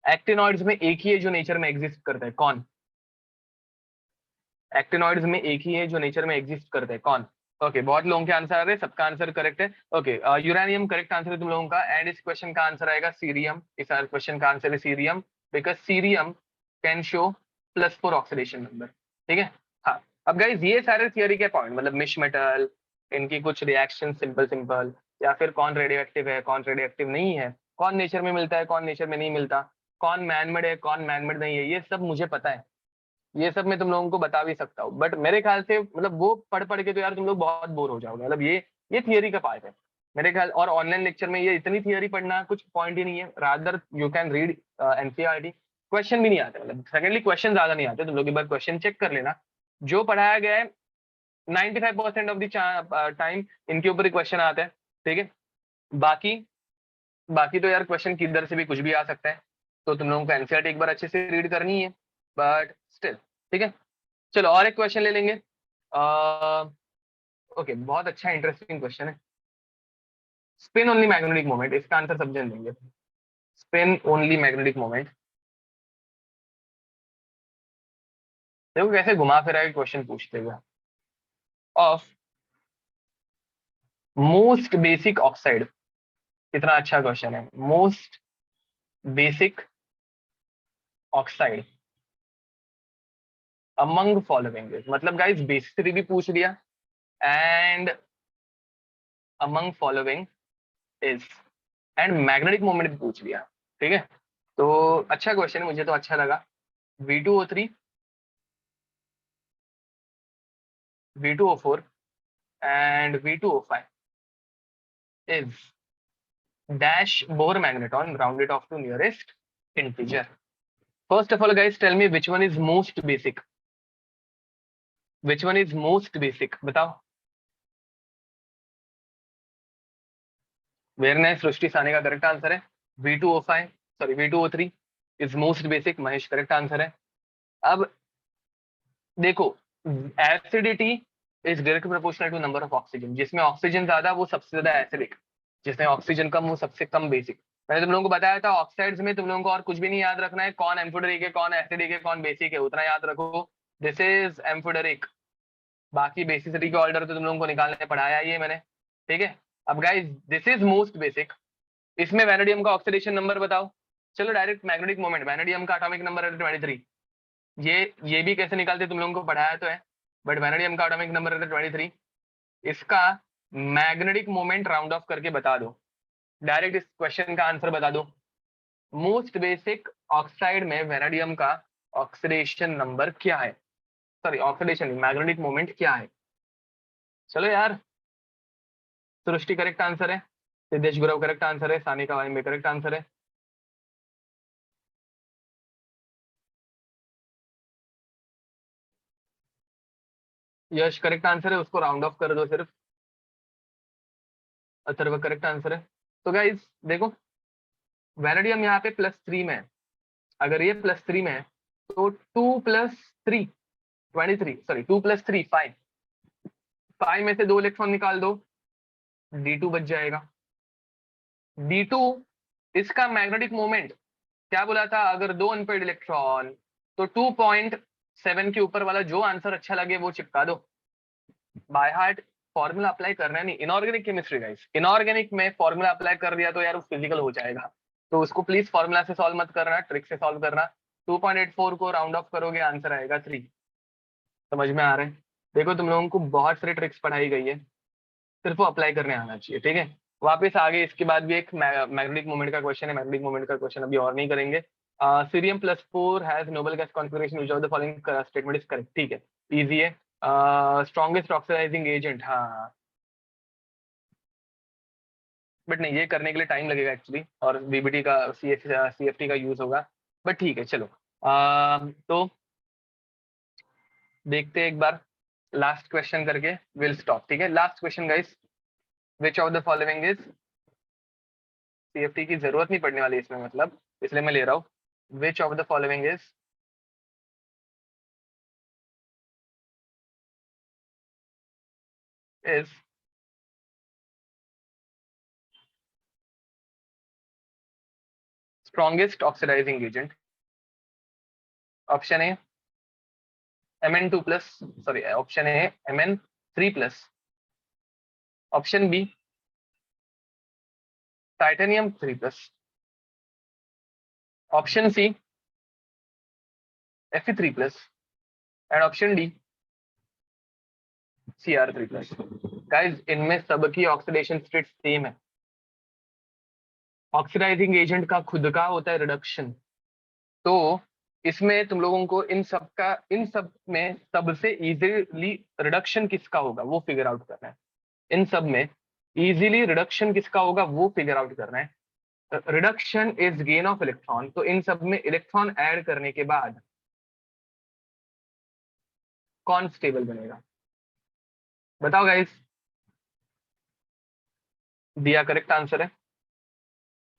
एक्टिनॉइड्स में एक ही है जो नेचर में एग्जिस्ट करता है, कौन? एक्टिनॉइड्स में एक ही है जो नेचर में एग्जिस्ट करता है, कौन? ओके बहुत लोगों के आंसर आ रहे हैं, सबका आंसर करेक्ट है। ओके यूरेनियम करेक्ट आंसर है तुम लोगों का, एंड इस क्वेश्चन का आंसर आएगा सीरियम, इस क्वेश्चन का आंसर है cerium, because cerium can show +4 oxidation number. ठीक है, हाँ अब गाइज ये सारे थियोरी के पॉइंट, मतलब मिश मेटल, इनकी कुछ रिएक्शन सिंपल सिंपल, या फिर कौन रेडियो एक्टिव है कौन रेडियो एक्टिव नहीं है, कौन नेचर में मिलता है कौन नेचर में नहीं मिलता, कौन मैनमेड है कौन मैनमेड नहीं है, ये सब मुझे पता है, ये सब मैं तुम लोगों को बता भी सकता हूँ, बट मेरे ख्याल से मतलब वो पढ़ पढ़ के तो यार तुम लोग बहुत बोर हो जाओगे, मतलब ये थियरी का पार्ट है मेरे ख्याल, और ऑनलाइन लेक्चर में ये इतनी थियरी पढ़ना कुछ पॉइंट ही नहीं है, rather you can read NCERT, question भी नहीं आते, मतलब सेकेंडली क्वेश्चन ज्यादा नहीं आते, तुम लोग एक बार क्वेश्चन चेक कर लेना, जो पढ़ाया गया है 95% ऑफ द टाइम इनके ऊपर ही क्वेश्चन आते हैं। ठीक है, बाकी बाकी तो यार क्वेश्चन किधर से भी कुछ भी आ सकता है, तो तुम लोगों को एनसीईआरटी एक बार अच्छे से रीड करनी है, बट स्टिल ठीक है, चलो और एक क्वेश्चन ले लेंगे। ओके बहुत अच्छा इंटरेस्टिंग क्वेश्चन है, स्पिन ओनली मैग्नेटिक मोमेंट, इसका आंसर सब जन देंगे, स्पिन ओनली मैग्नेटिक मोमेंट, देखो कैसे घुमा फिरा के क्वेश्चन पूछते हुए, ऑफ मोस्ट बेसिक ऑक्साइड, कितना अच्छा क्वेश्चन है, most basic oxide among following, मतलब गाइस बेसिसिटी भी पूछ लिया and among following is, and magnetic moment भी पूछ लिया, ठीक है। तो अच्छा क्वेश्चन है, मुझे तो अच्छा लगा। V2O3, V2O4 and V2O5 is dash Bohr magneton rounded off to nearest integer. First of all, guys, tell me which one is most basic. Which one is most basic? बताओ। वेरी नाइस, सृष्टि सानी का correct answer है। V2O5 sorry V2O3 is most basic, Mahesh correct answer है। अब देखो, acidity is direct proportional to number of oxygen. जिसमें oxygen ज्यादा वो सबसे ज्यादा एसिडिक, जिसमें ऑक्सीजन कम वो सबसे कम बेसिक। मैंने तुम लोगों को बताया था ऑक्साइड्स में तुम लोगों को और कुछ भी नहीं याद रखना है, कौन एम्फोडेरिक है, कौन एसिडिक है, कौन बेसिक है, उतना याद रखो। This is amphoteric. बाकी बेसिसिटी के ऑर्डर तो तुम लोगों को निकालने पढ़ाया ही है मैंने, ठीक है। अब guys this is most basic. इसमें वैनेडियम का ऑक्सीडेशन नंबर बताओ। चलो डायरेक्ट मैग्नेटिक मोमेंट, वैनेडियम का एटॉमिक नंबर है 23। ये भी कैसे निकालते तुम लोगों को पढ़ाया तो है, बट वैनेडियम का एटॉमिक नंबर है 23। इसका मैग्नेटिक मोमेंट राउंड ऑफ करके बता दो, डायरेक्ट इस क्वेश्चन का आंसर बता दो। मोस्ट बेसिक ऑक्साइड में वैनेडियम का ऑक्सीडेशन नंबर क्या है, सॉरी ऑक्सीडेशन मैग्नेटिक मोमेंट क्या है। चलो यार, सृष्टि करेक्ट आंसर है, सिद्धेश गुरव करेक्ट आंसर है, सानिका वाइम्बे करेक्ट आंसर है। यश करेक्ट आंसर है, उसको राउंड ऑफ कर दो सिर्फ। अथर्व करेक्ट आंसर है। तो गाइस देखो, वैनेडियम यहाँ पे +3 में है, अगर ये +3 में है तो 2 + 3 23, सॉरी 2 + 3 5, 5 में से 2 इलेक्ट्रॉन निकाल दो, D2 बच जाएगा। D2 इसका मैग्नेटिक मोमेंट क्या बोला था, अगर 2 अनपेड इलेक्ट्रॉन तो 2.7 के ऊपर वाला जो आंसर अच्छा लगे वो चिपका दो। बाय हार्ट फॉर्मूला अप्लाई करना है नहीं, इनऑर्गेनिक केमिस्ट्री गाइस, इनऑर्गेनिक में फॉर्मूला अप्लाई कर दिया तो यार वो फिजिकल हो जाएगा। तो उसको प्लीज फॉर्मूला से सॉल्व मत करना, ट्रिक से सॉल्व करना। 2.84 को राउंड ऑफ करोगे आंसर आएगा 3। समझ में आ रहा है? देखो तुम लोगों को बहुत सारी ट्रिक्स पढ़ाई गई है, सिर्फ वो अप्लाई करने आना चाहिए, ठीक है। वापस आगे इसके बाद भी एक मैग्नेटिक मोमेंट का क्वेश्चन है, मैग्नेटिक मोमेंट का क्वेश्चन अभी और नहीं करेंगे। Cerium +4 has noble gas configuration, which of the following statement is correct, ठीक है, इजी है। स्ट्रॉन्गेस्ट ऑक्सीडाइजिंग एजेंट, हाँ, बट नहीं, ये करने के लिए टाइम लगेगा एक्चुअली, और बीबीटी का CFT का यूज होगा, बट ठीक है चलो। तो देखते हैं एक बार, लास्ट क्वेश्चन करके विल स्टॉप, ठीक है। Last question guys, which of the following is, CFT की जरूरत नहीं पड़ने वाली इसमें, मतलब इसलिए मैं ले रहा हूँ। Which of the following is strongest oxidising agent. Option A Mn2+, sorry option A Mn3+, option B titanium 3+, option C Fe3+, and option D Cr3+। Guys इनमें सबकी ऑक्सीडेशन स्टेट सेम है। ऑक्सीडाइजिंग एजेंट का खुद का होता है reduction, तो इसमें तुम लोगों को इन सब में सबसे इजीली रिडक्शन किसका होगा वो फिगर आउट करना है। इन सब में इजीली रिडक्शन किसका होगा वो फिगर आउट करना है। Reduction is gain of electron, तो इन सब में इलेक्ट्रॉन ऐड करने के बाद कौन स्टेबल बनेगा, बताओ गाइस। दिया करेक्ट आंसर है।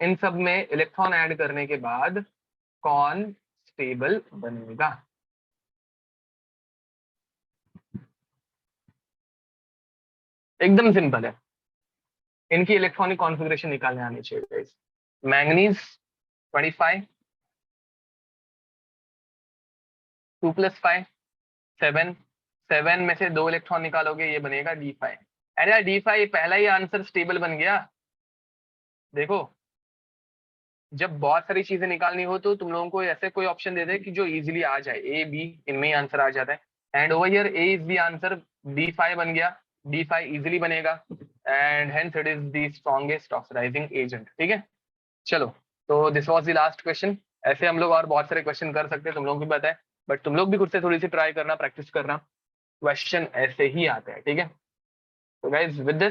इन सब में इलेक्ट्रॉन ऐड करने के बाद कौन स्टेबल बनेगा। एकदम सिंपल है, इनकी इलेक्ट्रॉनिक कॉन्फ़िगरेशन निकालने आनी चाहिए गाइस। मैंगनीज 25, 2+5 7, 7 में से 2 इलेक्ट्रॉन निकालोगे ये बनेगा D5। अरे यार D5 पहला ही आंसर स्टेबल बन गया। देखो जब बहुत सारी चीजें निकालनी हो तो तुम लोगों को ऐसे कोई ऑप्शन दे दे कि जो इजीली आ जाए, A B इनमें ही आंसर आ जाता है, and over here A is the answer, D5 बन गया, D5 इजीली बनेगा। And hence it is the strongest oxidising agent. ठीक है, चलो, तो this was the last question. ऐसे हम लोग और बहुत सारे क्वेश्चन कर सकते हैं, तुम लोग भी पता है, बट तुम लोग भी खुद से थोड़ी सी ट्राई करना, प्रैक्टिस करना, क्वेश्चन ऐसे ही आते हैं। ठीक है, तो guys with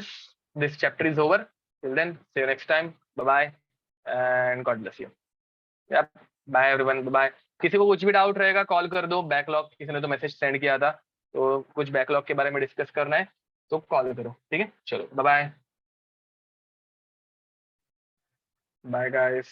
this chapter is over. Till then, see you next time, bye bye and God bless you. Bye everyone, bye. किसी को कुछ भी डाउट रहेगा कॉल कर दो, बैकलॉग किसी ने तो मैसेज सेंड किया था, तो कुछ बैकलॉग के बारे में डिस्कस करना है तो कॉल करो। ठीक है, चलो बाय बाय, बाय गाइस।